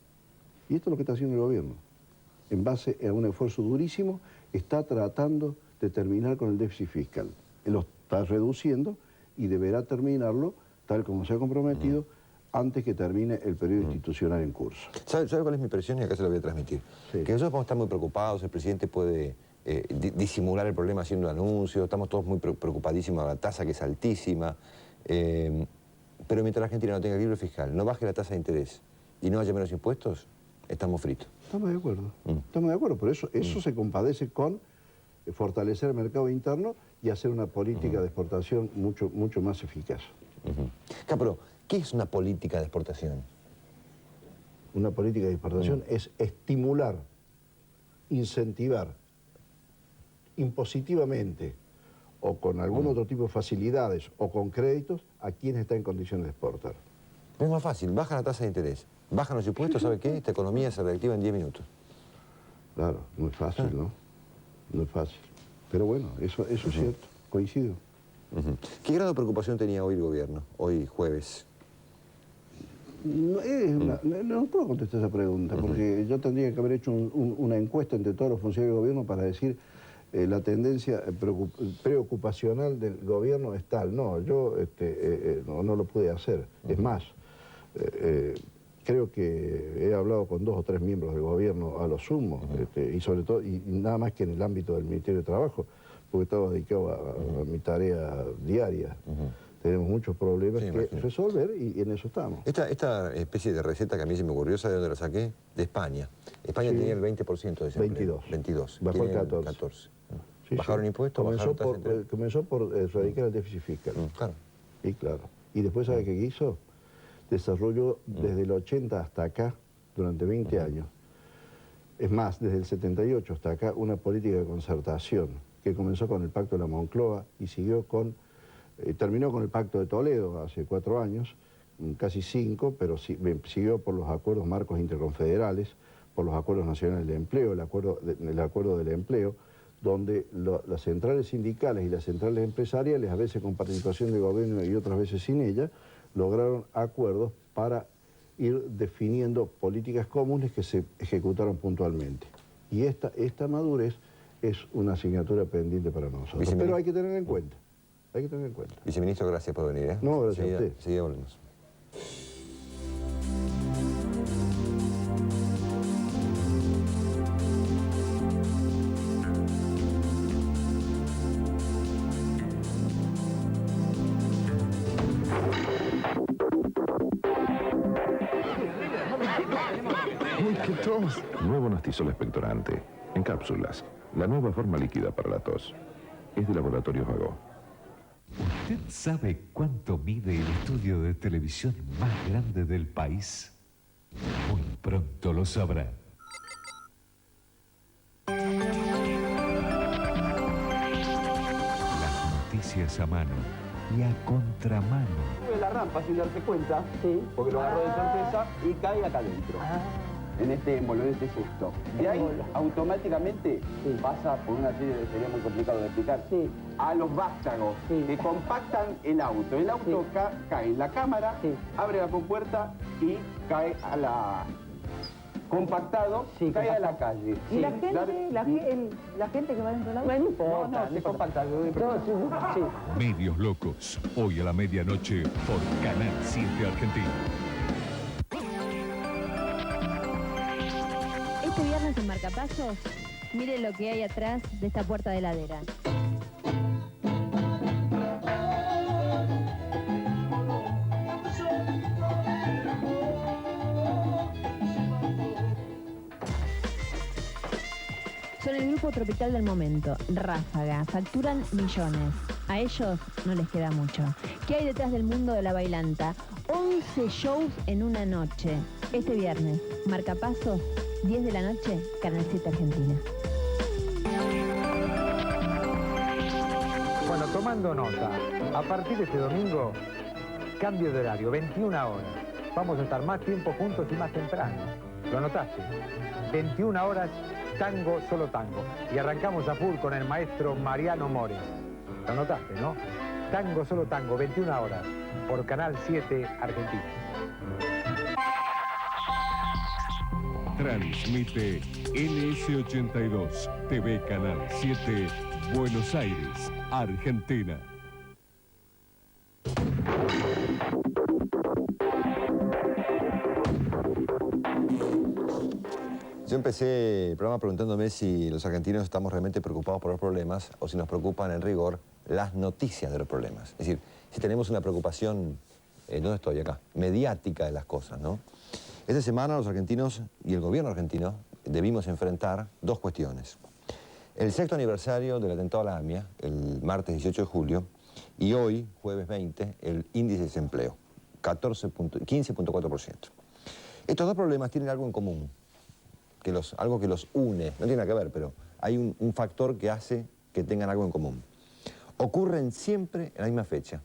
Y esto es lo que está haciendo el gobierno. En base a un esfuerzo durísimo, está tratando de terminar con el déficit fiscal. Él lo está reduciendo y deberá terminarlo, tal como se ha comprometido, antes que termine el periodo institucional en curso. ¿Sabe cuál es mi impresión? Y acá se lo voy a transmitir. Que nosotros podemos estar muy preocupados, el presidente puede disimular el problema haciendo anuncios, estamos todos muy preocupadísimos de la tasa que es altísima, pero mientras la Argentina no tenga equilibrio fiscal, no baje la tasa de interés y no haya menos impuestos, estamos fritos. Estamos de acuerdo, estamos de acuerdo, pero eso se compadece con fortalecer el mercado interno y hacer una política de exportación mucho más eficaz. Pero ¿Qué es una política de exportación? Una política de exportación es estimular, incentivar impositivamente o con algún otro tipo de facilidades o con créditos a quienes están en condiciones de exportar. Es más fácil, bajan la tasa de interés, bajan los impuestos, ¿sabe qué? Esta economía se reactiva en 10 minutos. Claro, no es fácil, ¿no? No es fácil. Pero bueno, eso es cierto, coincido. ¿Qué grado de preocupación tenía hoy el gobierno, hoy jueves? No puedo contestar esa pregunta, porque yo tendría que haber hecho una encuesta entre todos los funcionarios del gobierno para decir la tendencia preocupacional del gobierno es tal. No, yo no lo pude hacer. Es más, creo que he hablado con 2 o 3 miembros del gobierno a lo sumo, y sobre todo, y nada más que en el ámbito del Ministerio de Trabajo, porque estaba dedicado a mi tarea diaria. Tenemos muchos problemas que resolver y en eso estamos. Esta especie de receta que a mí se me ocurrió, ¿sabe de dónde la saqué? De España. España tenía el 20% de desempleo. 22. Bajó el 14. ¿Bajaron impuestos? Comenzó por erradicar el déficit fiscal. Claro. Y claro. Y después, ¿sabe qué hizo? Desarrolló desde el 80 hasta acá, durante 20 años. Es más, desde el 78 hasta acá, una política de concertación que comenzó con el Pacto de la Moncloa y siguió con... terminó con el Pacto de Toledo hace 4 años, casi 5, pero siguió por los acuerdos marcos interconfederales, por los acuerdos nacionales de empleo, el acuerdo del empleo, donde las centrales sindicales y las centrales empresariales, a veces con participación del gobierno y otras veces sin ella, lograron acuerdos para ir definiendo políticas comunes que se ejecutaron puntualmente. Y esta madurez es una asignatura pendiente para nosotros, pero hay que tener en cuenta. Hay que tener en cuenta. Viceministro, gracias por venir. No, gracias a usted. Enseguida volvemos. Nuevo Nastisol expectorante, en cápsulas. La nueva forma líquida para la tos. Es de Laboratorios Vago. ¿Usted sabe cuánto mide el estudio de televisión más grande del país? Muy pronto lo sabrá. Las noticias a mano y a contramano. Sube la rampa sin darse cuenta, porque lo agarró de sorpresa y cae acá adentro. En este émbolo, en este cesto. De ahí automáticamente pasa por una serie de, sería muy complicado de explicar, a los vástagos que compactan el auto. El auto cae en la cámara, abre la compuerta y cae a la... compactado, cae a la calle. ¿Y la gente que va dentro del auto? No importa, se compacta. Medios Locos, hoy a la medianoche por Canal 7 Argentina. Este viernes en Marcapasos, mire lo que hay atrás de esta puerta de heladera. Son el grupo tropical del momento, Ráfaga, facturan millones. A ellos no les queda mucho. ¿Qué hay detrás del mundo de la bailanta? 11 shows en una noche. Este viernes, Marcapasos, 10 de la noche, Canal 7 Argentina. Bueno, tomando nota, a partir de este domingo, cambio de horario, 21 horas. Vamos a estar más tiempo juntos y más temprano. ¿Lo anotaste? 21 horas, tango, solo tango. Y arrancamos a full con el maestro Mariano Mores. ¿Lo anotaste, no? Tango, solo tango, 21 horas, por Canal 7 Argentina. Transmite LS82, TV Canal 7, Buenos Aires, Argentina. Yo empecé el programa preguntándome si los argentinos estamos realmente preocupados por los problemas o si nos preocupan en rigor las noticias de los problemas. Es decir, si tenemos una preocupación, ¿dónde estoy acá? Mediática de las cosas, ¿no? Esta semana los argentinos y el gobierno argentino debimos enfrentar 2 cuestiones. El 6º aniversario del atentado a la AMIA, el martes 18 de julio, y hoy, jueves 20, el índice de desempleo. 15.4%. Estos dos problemas tienen algo en común, algo que los une, no tiene nada que ver, pero hay un factor que hace que tengan algo en común. Ocurren siempre en la misma fecha,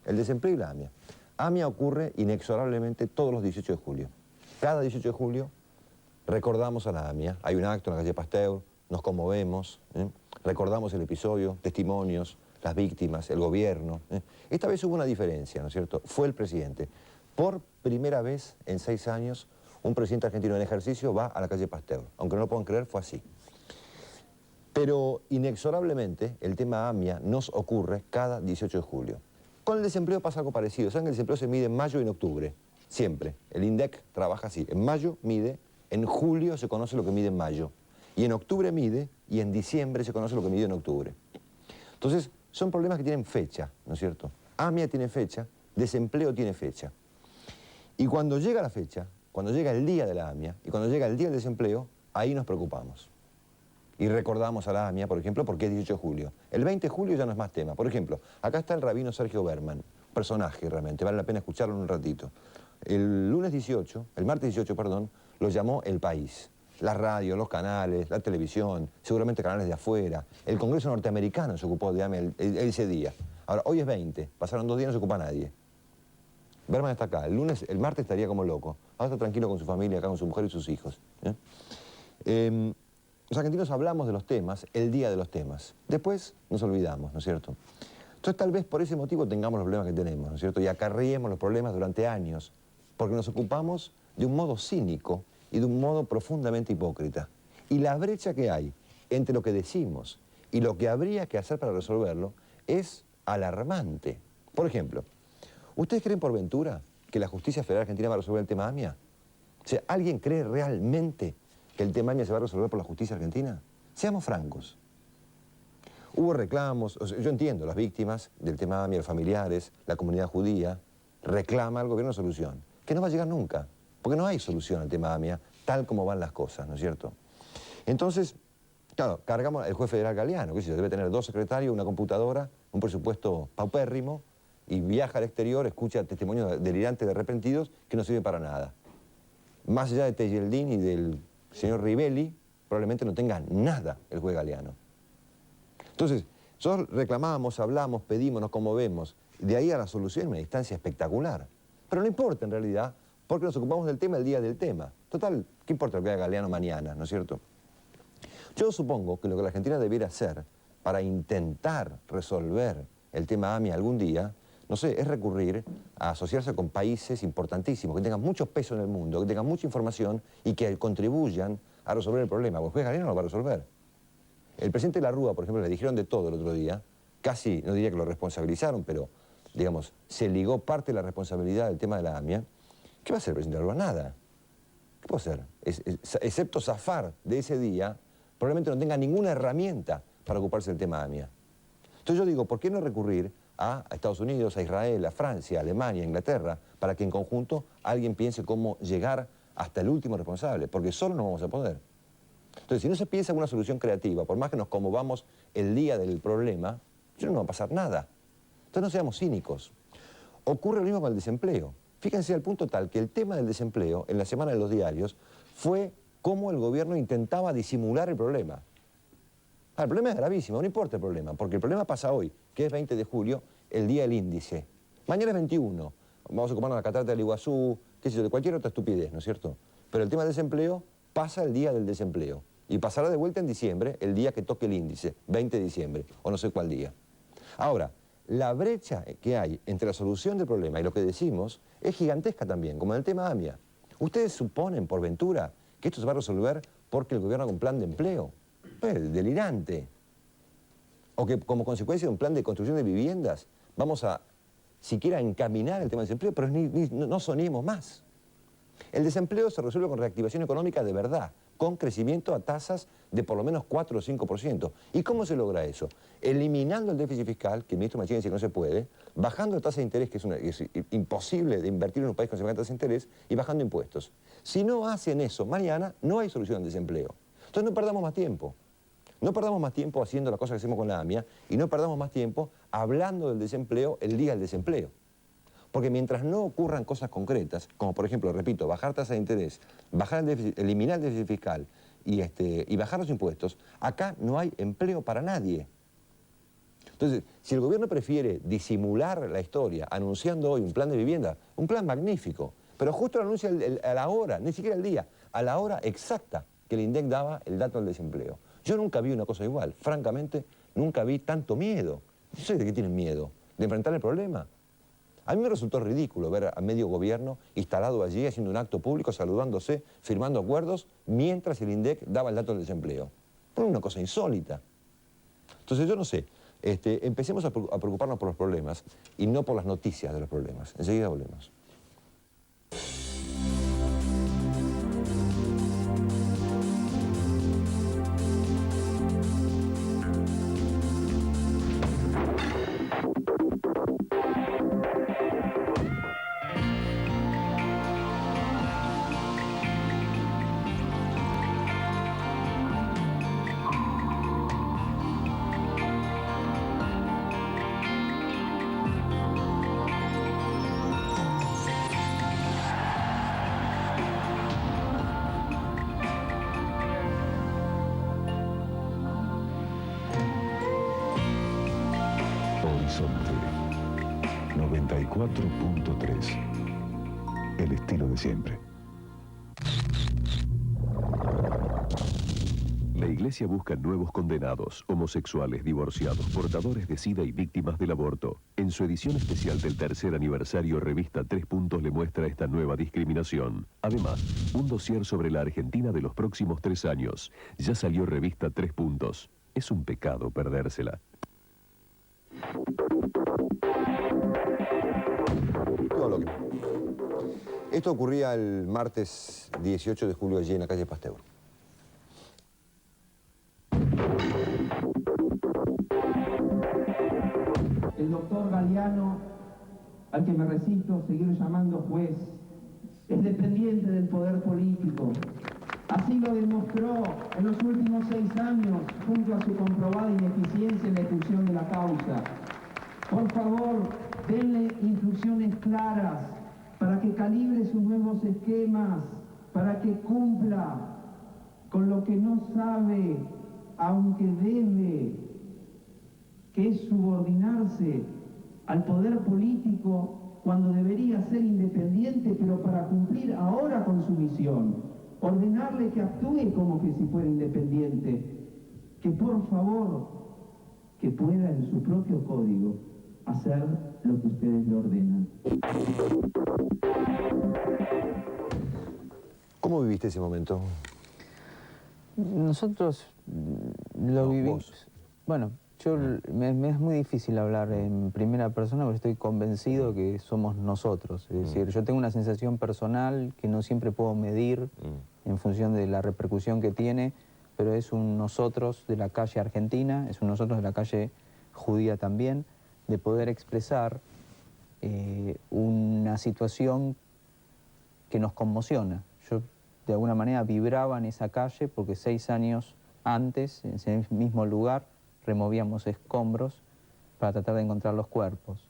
el desempleo y la AMIA. AMIA ocurre inexorablemente todos los 18 de julio. Cada 18 de julio recordamos a la AMIA. Hay un acto en la calle Pasteur, nos conmovemos, recordamos el episodio, testimonios, las víctimas, el gobierno. Esta vez hubo una diferencia, ¿no es cierto? Fue el presidente. Por primera vez en 6 años, un presidente argentino en ejercicio va a la calle Pasteur. Aunque no lo puedan creer, fue así. Pero inexorablemente el tema AMIA nos ocurre cada 18 de julio. Con el desempleo pasa algo parecido. Saben que el desempleo se mide en mayo y en octubre. Siempre. El INDEC trabaja así. En mayo mide, en julio se conoce lo que mide en mayo. Y en octubre mide, y en diciembre se conoce lo que mide en octubre. Entonces, son problemas que tienen fecha, ¿no es cierto? AMIA tiene fecha, desempleo tiene fecha. Y cuando llega la fecha, cuando llega el día de la AMIA y cuando llega el día del desempleo, ahí nos preocupamos. Y recordamos a la AMIA, por ejemplo, porque es 18 de julio. El 20 de julio ya no es más tema. Por ejemplo, acá está el rabino Sergio Berman, personaje realmente, vale la pena escucharlo en un ratito. El martes 18, perdón, lo llamó El País. La radio, los canales, la televisión, seguramente canales de afuera. El Congreso norteamericano se ocupó de AMIA ese día. Ahora, hoy es 20, pasaron 2 días, no se ocupa nadie. Berman está acá, el martes estaría como loco. Ahora está tranquilo con su familia, acá con su mujer y sus hijos. Los argentinos hablamos de los temas el día de los temas. Después nos olvidamos, ¿no es cierto? Entonces tal vez por ese motivo tengamos los problemas que tenemos, ¿no es cierto? Y acarriemos los problemas durante años, porque nos ocupamos de un modo cínico y de un modo profundamente hipócrita. Y la brecha que hay entre lo que decimos y lo que habría que hacer para resolverlo es alarmante. Por ejemplo, ¿ustedes creen por ventura que la justicia federal argentina va a resolver el tema AMIA? O sea, ¿alguien cree realmente que el tema AMIA se va a resolver por la justicia argentina? Seamos francos. Hubo reclamos, o sea, yo entiendo, las víctimas del tema AMIA, los familiares, la comunidad judía, reclama al gobierno solución, que no va a llegar nunca, porque no hay solución al tema AMIA, tal como van las cosas, ¿no es cierto? Entonces, claro, cargamos el juez federal Galeano, que debe tener 2 secretarios, una computadora, un presupuesto paupérrimo, y viaja al exterior, escucha testimonios delirantes de arrepentidos que no sirven para nada. Más allá de Tejeldín y del señor Rivelli, probablemente no tenga nada el juez Galeano. Entonces, nosotros reclamamos, hablamos, pedimos, nos conmovemos. De ahí a la solución una distancia espectacular. Pero no importa en realidad, porque nos ocupamos del tema el día del tema. Total, ¿qué importa lo que haga Galeano mañana, no es cierto? Yo supongo que lo que la Argentina debiera hacer para intentar resolver el tema AMIA algún día, no sé, es recurrir a asociarse con países importantísimos, que tengan mucho peso en el mundo, que tengan mucha información y que contribuyan a resolver el problema. Porque el juez Galeano no lo va a resolver. El presidente Larrúa, por ejemplo, le dijeron de todo el otro día, casi, no diría que lo responsabilizaron, pero, digamos, se ligó parte de la responsabilidad del tema de la AMIA. ¿Qué va a hacer el presidente Larrúa? Nada. ¿Qué puede hacer? Excepto zafar de ese día, probablemente no tenga ninguna herramienta para ocuparse del tema AMIA. Entonces yo digo, ¿por qué no recurrir a Estados Unidos, a Israel, a Francia, a Alemania, a Inglaterra, para que en conjunto alguien piense cómo llegar hasta el último responsable? Porque solo no vamos a poder. Entonces, si no se piensa en una solución creativa, por más que nos conmovamos el día del problema, no va a pasar nada. Entonces no seamos cínicos. Ocurre lo mismo con el desempleo. Fíjense al punto tal que el tema del desempleo, en la semana de los diarios, fue cómo el gobierno intentaba disimular el problema. El problema es gravísimo, no importa el problema, porque el problema pasa hoy, que es 20 de julio, el día del índice. Mañana es 21, vamos a ocuparnos de la catarata del Iguazú, qué sé yo, de cualquier otra estupidez, ¿no es cierto? Pero el tema del desempleo pasa el día del desempleo y pasará de vuelta en diciembre, el día que toque el índice, 20 de diciembre, o no sé cuál día. Ahora, la brecha que hay entre la solución del problema y lo que decimos es gigantesca también, como en el tema AMIA. ¿Ustedes suponen, por ventura, que esto se va a resolver porque el gobierno haga un plan de empleo? Pues, delirante. O que como consecuencia de un plan de construcción de viviendas vamos a siquiera encaminar el tema del desempleo, pero no soñemos más. El desempleo se resuelve con reactivación económica de verdad, con crecimiento a tasas de por lo menos 4 o 5%. ¿Y cómo se logra eso? Eliminando el déficit fiscal, que el ministro Machín dice que no se puede, bajando la tasa de interés, que es imposible de invertir en un país con semejante tasa de interés, y bajando impuestos. Si no hacen eso mañana, no hay solución al desempleo. Entonces no perdamos más tiempo. No perdamos más tiempo haciendo las cosas que hacemos con la AMIA y no perdamos más tiempo hablando del desempleo el día del desempleo. Porque mientras no ocurran cosas concretas, como por ejemplo, repito, bajar tasa de interés, bajar el déficit, eliminar el déficit fiscal y bajar los impuestos, acá no hay empleo para nadie. Entonces, si el gobierno prefiere disimular la historia anunciando hoy un plan de vivienda, un plan magnífico, pero justo lo anuncia a la hora, ni siquiera el día, a la hora exacta que el INDEC daba el dato del desempleo. Yo nunca vi una cosa igual, francamente, nunca vi tanto miedo. No sé de qué tienen miedo, de enfrentar el problema. A mí me resultó ridículo ver a medio gobierno instalado allí, haciendo un acto público, saludándose, firmando acuerdos, mientras el INDEC daba el dato del desempleo. Fue una cosa insólita. Entonces yo no sé, empecemos a preocuparnos por los problemas y no por las noticias de los problemas. Enseguida volvemos. Horizonte 94.3. El estilo de siempre. La Iglesia busca nuevos condenados, homosexuales, divorciados, portadores de SIDA y víctimas del aborto. En su edición especial del tercer aniversario, revista 3 Puntos le muestra esta nueva discriminación. Además, un dossier sobre la Argentina de los próximos 3 años. Ya salió revista 3 Puntos. Es un pecado perdérsela. Esto ocurría el martes 18 de julio allí en la calle Pasteur. El doctor Galeano, al que me resisto seguir llamando juez, es dependiente del poder político. Así lo demostró en los últimos 6 años, junto a su comprobada ineficiencia en la ejecución de la causa. Por favor, denle instrucciones claras para que calibre sus nuevos esquemas, para que cumpla con lo que no sabe, aunque debe, que es subordinarse al poder político cuando debería ser independiente, pero para cumplir ahora con su misión. Ordenarle que actúe como que si fuera independiente, que por favor, que pueda en su propio código hacer lo que ustedes le ordenan. ¿Cómo viviste ese momento? Nosotros lo vivimos. Bueno, me es muy difícil hablar en primera persona porque estoy convencido que somos nosotros. Es decir, yo tengo una sensación personal que no siempre puedo medir en función de la repercusión que tiene, pero es un nosotros de la calle argentina, es un nosotros de la calle judía también, de poder expresar una situación que nos conmociona. Yo de alguna manera vibraba en esa calle porque 6 años antes, en ese mismo lugar, removíamos escombros para tratar de encontrar los cuerpos.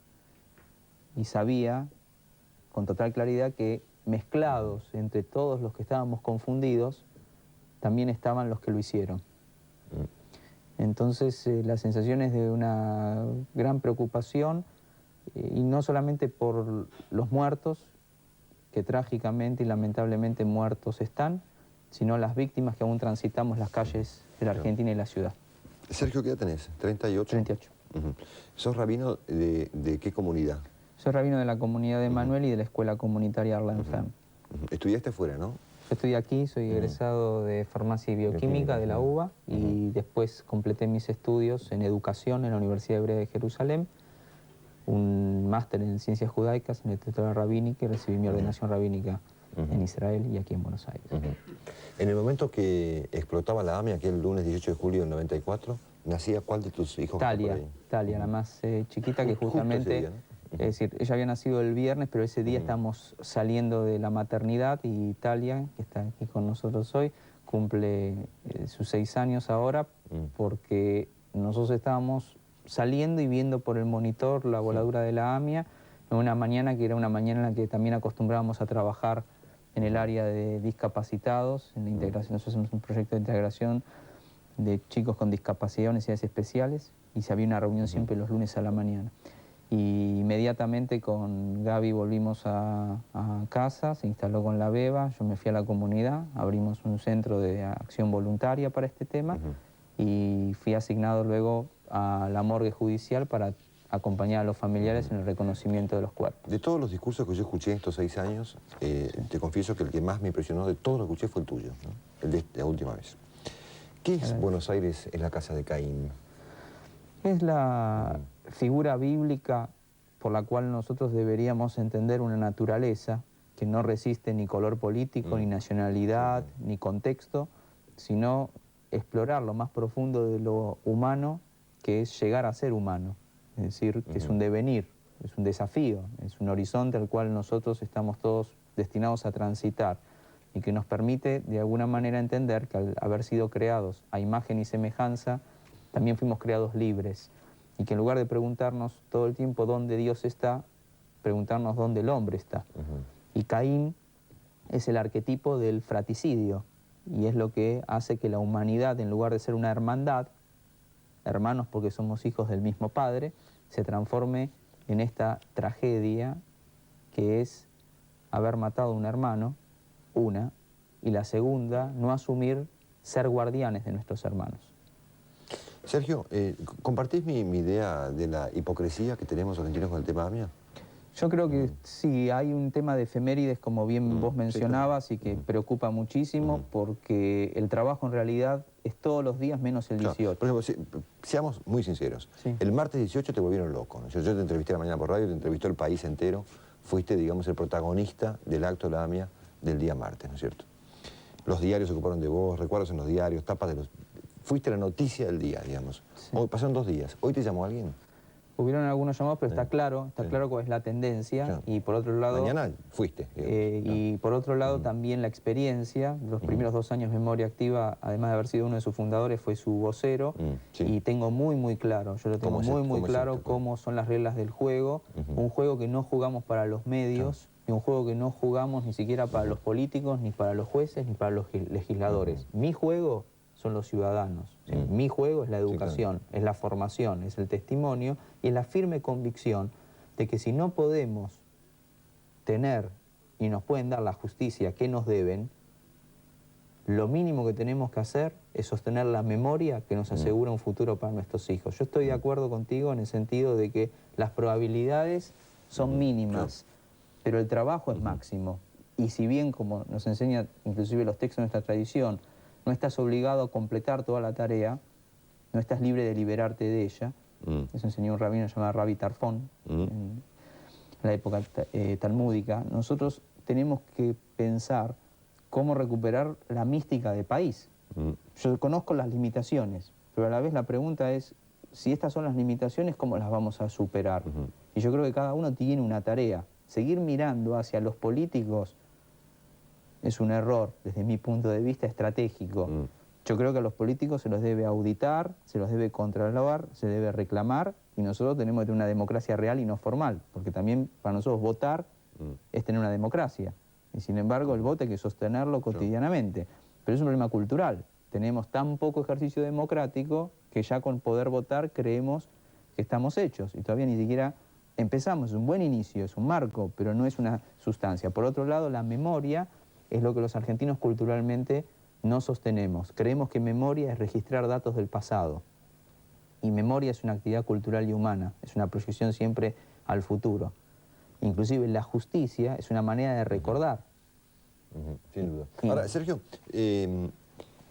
Y sabía con total claridad que mezclados entre todos los que estábamos confundidos, también estaban los que lo hicieron. Entonces la sensación es de una gran preocupación, y no solamente por los muertos, que trágicamente y lamentablemente muertos están, sino las víctimas que aún transitamos las calles de la Argentina y la ciudad. Sergio, ¿qué edad tenés? ¿38? 38. ¿Sos rabino de qué comunidad? Soy rabino de la comunidad de Manuel y de la escuela comunitaria Arlanzán. Estudiaste fuera, ¿no? Yo estudié aquí, soy egresado de farmacia y bioquímica de la UBA y después completé mis estudios en educación en la Universidad Hebrea de Jerusalén, un máster en ciencias judaicas en el Instituto Rabínica, y recibí mi ordenación rabínica en Israel y aquí en Buenos Aires. En el momento que explotaba la AMIA, aquel lunes 18 de julio del 94, ¿nacía cuál de tus hijos? Talia, la más chiquita, que justamente, ese día, ¿no? es decir, ella había nacido el viernes, pero ese día estamos saliendo de la maternidad y Talia, que está aquí con nosotros hoy, cumple sus 6 años ahora, porque nosotros estábamos saliendo y viendo por el monitor la voladura de la AMIA en una mañana que era una mañana en la que también acostumbrábamos a trabajar en el área de discapacitados, en la integración. Nosotros hacemos un proyecto de integración de chicos con discapacidad o necesidades especiales y se había una reunión siempre los lunes a la mañana. Y inmediatamente con Gaby volvimos a casa, se instaló con la beba, yo me fui a la comunidad, abrimos un centro de acción voluntaria para este tema y fui asignado luego a la morgue judicial para acompañar a los familiares en el reconocimiento de los cuerpos. De todos los discursos que yo escuché en estos 6 años, te confieso que el que más me impresionó de todos los que escuché fue el tuyo, ¿no? El de la última vez. ¿Qué es Buenos Aires en la casa de Caín? Es la figura bíblica por la cual nosotros deberíamos entender una naturaleza que no resiste ni color político, ni nacionalidad, ni contexto, sino explorar lo más profundo de lo humano, que es llegar a ser humano. Es decir, que es un devenir, es un desafío, es un horizonte al cual nosotros estamos todos destinados a transitar y que nos permite de alguna manera entender que al haber sido creados a imagen y semejanza, también fuimos creados libres y que en lugar de preguntarnos todo el tiempo dónde Dios está, preguntarnos dónde el hombre está. Y Caín es el arquetipo del fratricidio y es lo que hace que la humanidad, en lugar de ser una hermandad, hermanos porque somos hijos del mismo Padre, se transforme en esta tragedia que es haber matado a un hermano, y la segunda, no asumir ser guardianes de nuestros hermanos. Sergio, ¿compartís mi idea de la hipocresía que tenemos los argentinos con el tema AMIA? Yo creo que sí, hay un tema de efemérides, como bien vos mencionabas, y que preocupa muchísimo, porque el trabajo en realidad es todos los días menos el 18. Por ejemplo, seamos muy sinceros. El martes 18 te volvieron loco, ¿no? Yo te entrevisté la mañana por radio, te entrevistó el país entero. Fuiste, digamos, el protagonista del acto de la AMIA del día martes, ¿no es cierto? Los diarios se ocuparon de vos, recuerdos en los diarios, tapas de los... Fuiste la noticia del día, digamos. Hoy pasaron 2 días. ¿Hoy te llamó alguien? Hubieron algunos llamados, pero está claro cuál es la tendencia. Y por otro lado... Mañana fuiste. Y por otro lado también la experiencia. Los primeros 2 años Memoria Activa, además de haber sido uno de sus fundadores, fue su vocero. Y tengo muy claro, yo lo tengo muy claro cómo son las reglas del juego. Un juego que no jugamos para los medios, y un juego que no jugamos ni siquiera para los políticos, ni para los jueces, ni para los legisladores. Mi juego son los ciudadanos. ¿Sí? Mi juego es la educación, es la formación, es el testimonio y es la firme convicción de que si no podemos tener y nos pueden dar la justicia que nos deben, lo mínimo que tenemos que hacer es sostener la memoria que nos asegura un futuro para nuestros hijos. Yo estoy de acuerdo contigo en el sentido de que las probabilidades son mínimas, pero el trabajo es máximo. Y si bien, como nos enseña inclusive los textos de nuestra tradición, no estás obligado a completar toda la tarea, no estás libre de liberarte de ella. Eso enseñó un rabino llamado Rabbi Tarfón, en la época talmúdica. Nosotros tenemos que pensar cómo recuperar la mística de país. Yo conozco las limitaciones, pero a la vez la pregunta es, si estas son las limitaciones, ¿cómo las vamos a superar? Y yo creo que cada uno tiene una tarea. Seguir mirando hacia los políticos es un error, desde mi punto de vista estratégico. Yo creo que a los políticos se los debe auditar, se los debe controlar, se debe reclamar, y nosotros tenemos que tener una democracia real y no formal, porque también para nosotros votar es tener una democracia. Y sin embargo el voto hay que sostenerlo cotidianamente. Pero es un problema cultural. Tenemos tan poco ejercicio democrático que ya con poder votar creemos que estamos hechos, y todavía ni siquiera empezamos. Es un buen inicio, es un marco, pero no es una sustancia. Por otro lado, la memoria es lo que los argentinos culturalmente no sostenemos. Creemos que memoria es registrar datos del pasado. Y memoria es una actividad cultural y humana, es una proyección siempre al futuro. Inclusive la justicia es una manera de recordar. Sin duda. Ahora, Sergio,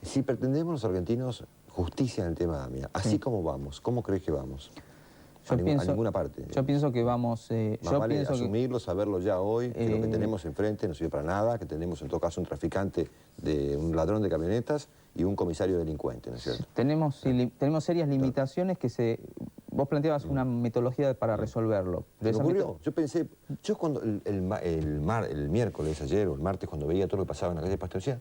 si pretendemos los argentinos justicia en el tema de AMIA, así como vamos, ¿cómo crees que vamos? A ninguna parte. Yo pienso que vamos... Más vale asumirlo, saberlo ya hoy, que lo que tenemos enfrente no sirve para nada, que tenemos en todo caso un traficante, un ladrón de camionetas y un comisario delincuente, ¿no es cierto? Tenemos serias limitaciones que vos planteabas una metodología para resolverlo. ¿Se me ocurrió? Yo pensé, cuando el miércoles, ayer o el martes, cuando veía todo lo que pasaba en la calle Pasteur, decía,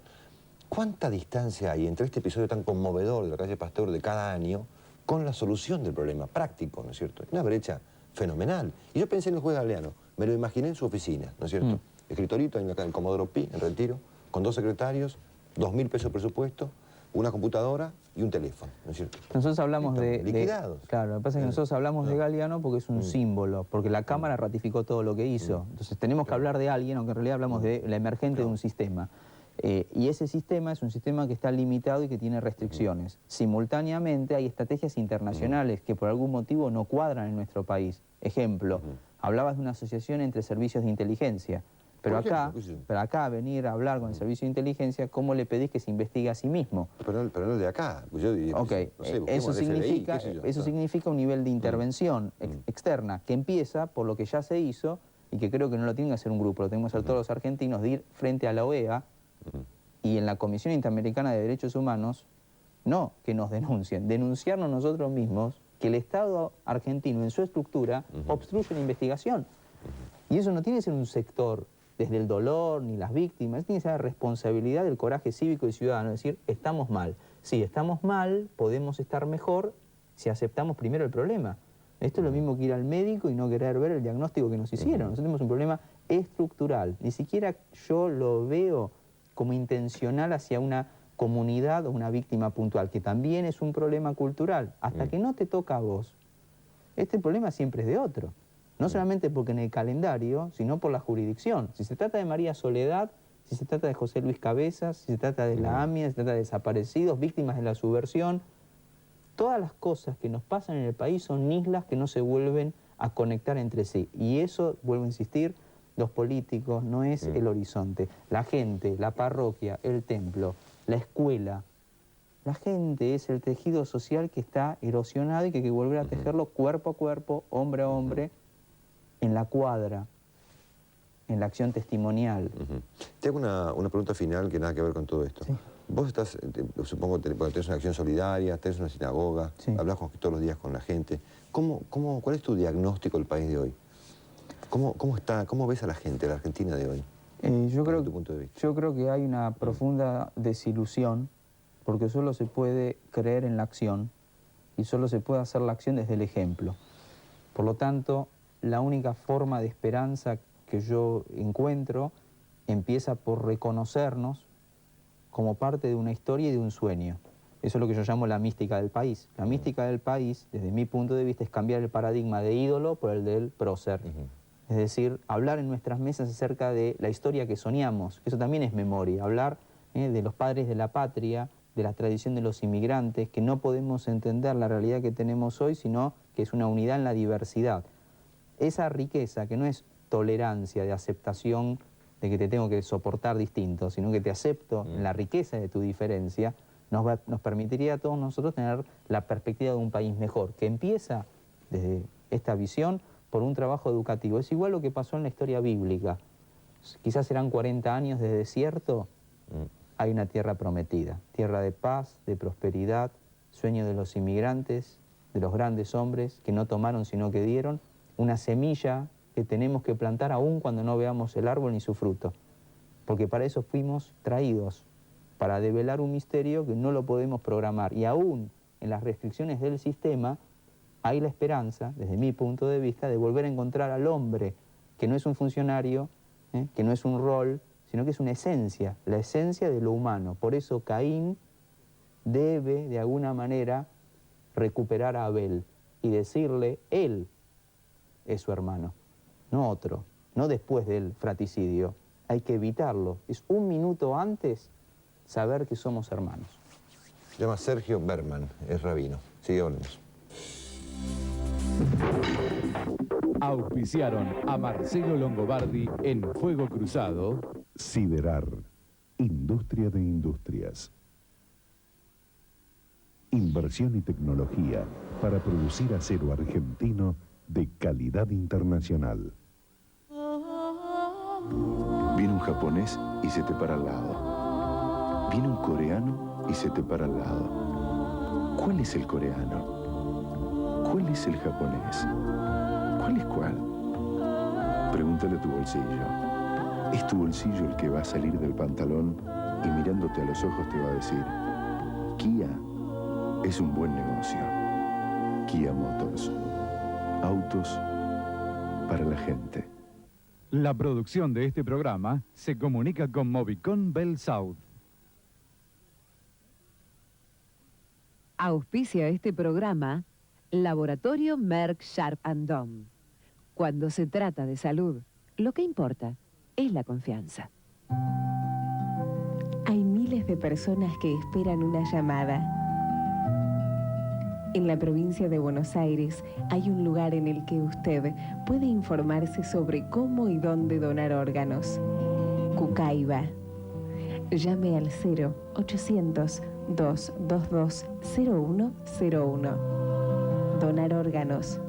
¿cuánta distancia hay entre este episodio tan conmovedor de la calle Pasteur de cada año con la solución del problema práctico, ¿no es cierto? Una brecha fenomenal. Y yo pensé en el juez Galeano. me lo imaginé en su oficina, ¿no es cierto? Escritorito, acá en Comodoro Pi, en Retiro, con 2 secretarios, 2.000 pesos de presupuesto, una computadora y un teléfono, ¿no es cierto? Nosotros hablamos liquidados. Claro, lo que pasa es que nosotros hablamos de Galeano porque es un símbolo, porque la Cámara ratificó todo lo que hizo. Entonces tenemos que hablar de alguien, aunque en realidad hablamos de la emergente de un sistema. Y ese sistema es un sistema que está limitado y que tiene restricciones. Simultáneamente hay estrategias internacionales que por algún motivo no cuadran en nuestro país. Ejemplo, hablabas de una asociación entre servicios de inteligencia. Pero acá venir a hablar con el servicio de inteligencia, ¿cómo le pedís que se investigue a sí mismo? Pero no es de acá. Yo diría, ok, no sé, eso significa un nivel de intervención externa que empieza por lo que ya se hizo y que creo que no lo tiene que hacer un grupo, lo tenemos que hacer todos los argentinos, de ir frente a la OEA y en la Comisión Interamericana de Derechos Humanos, no que nos denuncien, denunciarnos nosotros mismos que el Estado argentino en su estructura obstruye la investigación. Y eso no tiene que ser un sector desde el dolor ni las víctimas, tiene que ser la responsabilidad del coraje cívico y ciudadano, es decir, estamos mal. Sí, estamos mal, podemos estar mejor si aceptamos primero el problema. Esto es lo mismo que ir al médico y no querer ver el diagnóstico que nos hicieron. Nosotros tenemos un problema estructural. Ni siquiera yo lo veo como intencional hacia una comunidad o una víctima puntual, que también es un problema cultural. Hasta que no te toca a vos, este problema siempre es de otro. No solamente porque en el calendario, sino por la jurisdicción. Si se trata de María Soledad, si se trata de José Luis Cabezas, si se trata de la AMIA, si se trata de desaparecidos, víctimas de la subversión, todas las cosas que nos pasan en el país son islas que no se vuelven a conectar entre sí. Y eso, vuelvo a insistir, los políticos no es el horizonte. La gente, la parroquia, el templo, la escuela, la gente es el tejido social que está erosionado y que hay que volver a tejerlo cuerpo a cuerpo, hombre a hombre, en la cuadra, en la acción testimonial. Te hago una pregunta final que nada que ver con todo esto. Vos estás, supongo, tenés una acción solidaria, tenés una sinagoga, hablas todos los días con la gente. ¿Cuál es tu diagnóstico del país de hoy? ¿Cómo ves a la gente, a la Argentina de hoy? Yo creo que hay una profunda desilusión, porque solo se puede creer en la acción y solo se puede hacer la acción desde el ejemplo. Por lo tanto, la única forma de esperanza que yo encuentro empieza por reconocernos como parte de una historia y de un sueño. Eso es lo que yo llamo la mística del país. La mística del país, desde mi punto de vista, es cambiar el paradigma de ídolo por el del prócer. Es decir, hablar en nuestras mesas acerca de la historia que soñamos. Eso también es memoria. Hablar de los padres de la patria, de la tradición de los inmigrantes, que no podemos entender la realidad que tenemos hoy, sino que es una unidad en la diversidad. Esa riqueza, que no es tolerancia, de aceptación de que te tengo que soportar distinto, sino que te acepto en la riqueza de tu diferencia, nos permitiría a todos nosotros tener la perspectiva de un país mejor, que empieza desde esta visión por un trabajo educativo. Es igual lo que pasó en la historia bíblica. Quizás serán 40 años de desierto, hay una tierra prometida, tierra de paz, de prosperidad, sueño de los inmigrantes, de los grandes hombres que no tomaron sino que dieron, una semilla que tenemos que plantar aún cuando no veamos el árbol ni su fruto, porque para eso fuimos traídos, para develar un misterio que no lo podemos programar, y aún en las restricciones del sistema hay la esperanza, desde mi punto de vista, de volver a encontrar al hombre, que no es un funcionario, que no es un rol, sino que es una esencia, la esencia de lo humano. Por eso Caín debe, de alguna manera, recuperar a Abel y decirle, él es su hermano, no otro, no después del fratricidio. Hay que evitarlo. Es un minuto antes saber que somos hermanos. Se llama Sergio Berman, es rabino. Sigue hablando. Auspiciaron a Marcelo Longobardi en Fuego Cruzado. Siderar, industria de industrias. Inversión y tecnología para producir acero argentino de calidad internacional. Viene un japonés y se te para al lado. Viene un coreano y se te para al lado. ¿Cuál es el coreano? ¿Cuál es el japonés? ¿Cuál es cuál? Pregúntale a tu bolsillo. ¿Es tu bolsillo el que va a salir del pantalón y mirándote a los ojos te va a decir, Kia es un buen negocio? Kia Motors. Autos para la gente. La producción de este programa se comunica con Movicon Bell South. Auspicia este programa Laboratorio Merck Sharp & Dohme. Cuando se trata de salud, lo que importa es la confianza. Hay miles de personas que esperan una llamada. En la provincia de Buenos Aires hay un lugar en el que usted puede informarse sobre cómo y dónde donar órganos. Cucaiba. Llame al 0800-222-0101. Donar órganos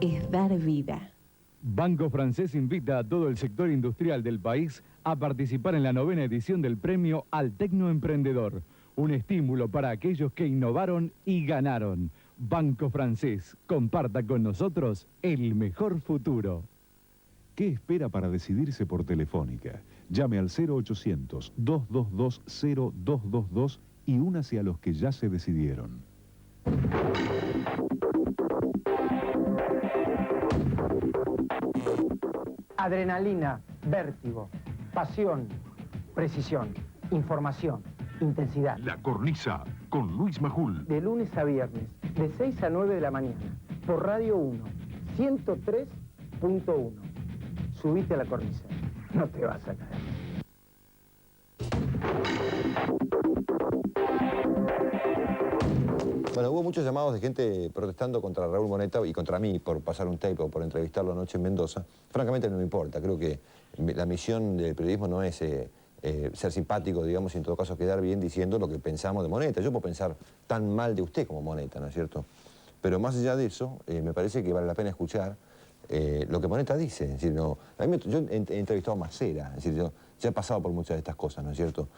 es dar vida. Banco Francés invita a todo el sector industrial del país a participar en la 9ª edición del premio al Tecnoemprendedor. Un estímulo para aquellos que innovaron y ganaron. Banco Francés, comparta con nosotros el mejor futuro. ¿Qué espera para decidirse por Telefónica? Llame al 0800-222-0222 y únase a los que ya se decidieron. Adrenalina, vértigo, pasión, precisión, información, intensidad. La Cornisa, con Luis Majul. De lunes a viernes, de 6 a 9 de la mañana, por Radio 1, 103.1. Subite a la cornisa, no te vas a caer. Bueno, hubo muchos llamados de gente protestando contra Raúl Moneta y contra mí por pasar un tape o por entrevistarlo anoche en Mendoza. Francamente no me importa, creo que la misión del periodismo no es ser simpático, digamos, y en todo caso quedar bien diciendo lo que pensamos de Moneta. Yo puedo pensar tan mal de usted como Moneta, ¿no es cierto? Pero más allá de eso, me parece que vale la pena escuchar lo que Moneta dice. Es decir, yo he entrevistado a Macera, es decir, yo ya he pasado por muchas de estas cosas, ¿no es cierto?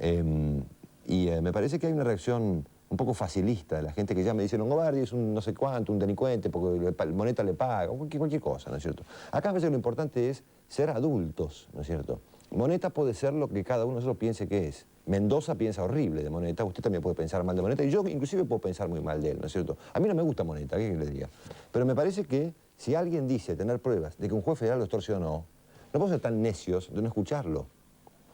Me parece que hay una reacción un poco facilista de la gente que ya me dice Longobardi es un no sé cuánto, un delincuente, porque Moneta le paga, cualquier cosa, ¿no es cierto? Acá me parece que lo importante es ser adultos, ¿no es cierto? Moneta puede ser lo que cada uno de nosotros piense que es. Mendoza piensa horrible de Moneta, usted también puede pensar mal de Moneta, y yo inclusive puedo pensar muy mal de él, ¿no es cierto? A mí no me gusta Moneta, ¿qué le diga? Pero me parece que si alguien dice tener pruebas de que un juez federal lo extorsionó, no podemos ser tan necios de no escucharlo.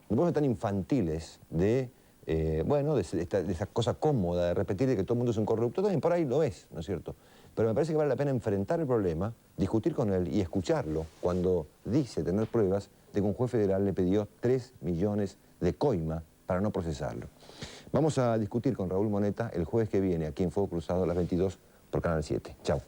No podemos ser tan infantiles de esa cosa cómoda de repetir de que todo el mundo es un corrupto. También por ahí lo es, ¿no es cierto? Pero me parece que vale la pena enfrentar el problema, discutir con él y escucharlo cuando dice tener pruebas de que un juez federal le pidió 3 millones de coima para no procesarlo. Vamos a discutir con Raúl Moneta el jueves que viene aquí en Fuego Cruzado a las 22 por Canal 7. Chao.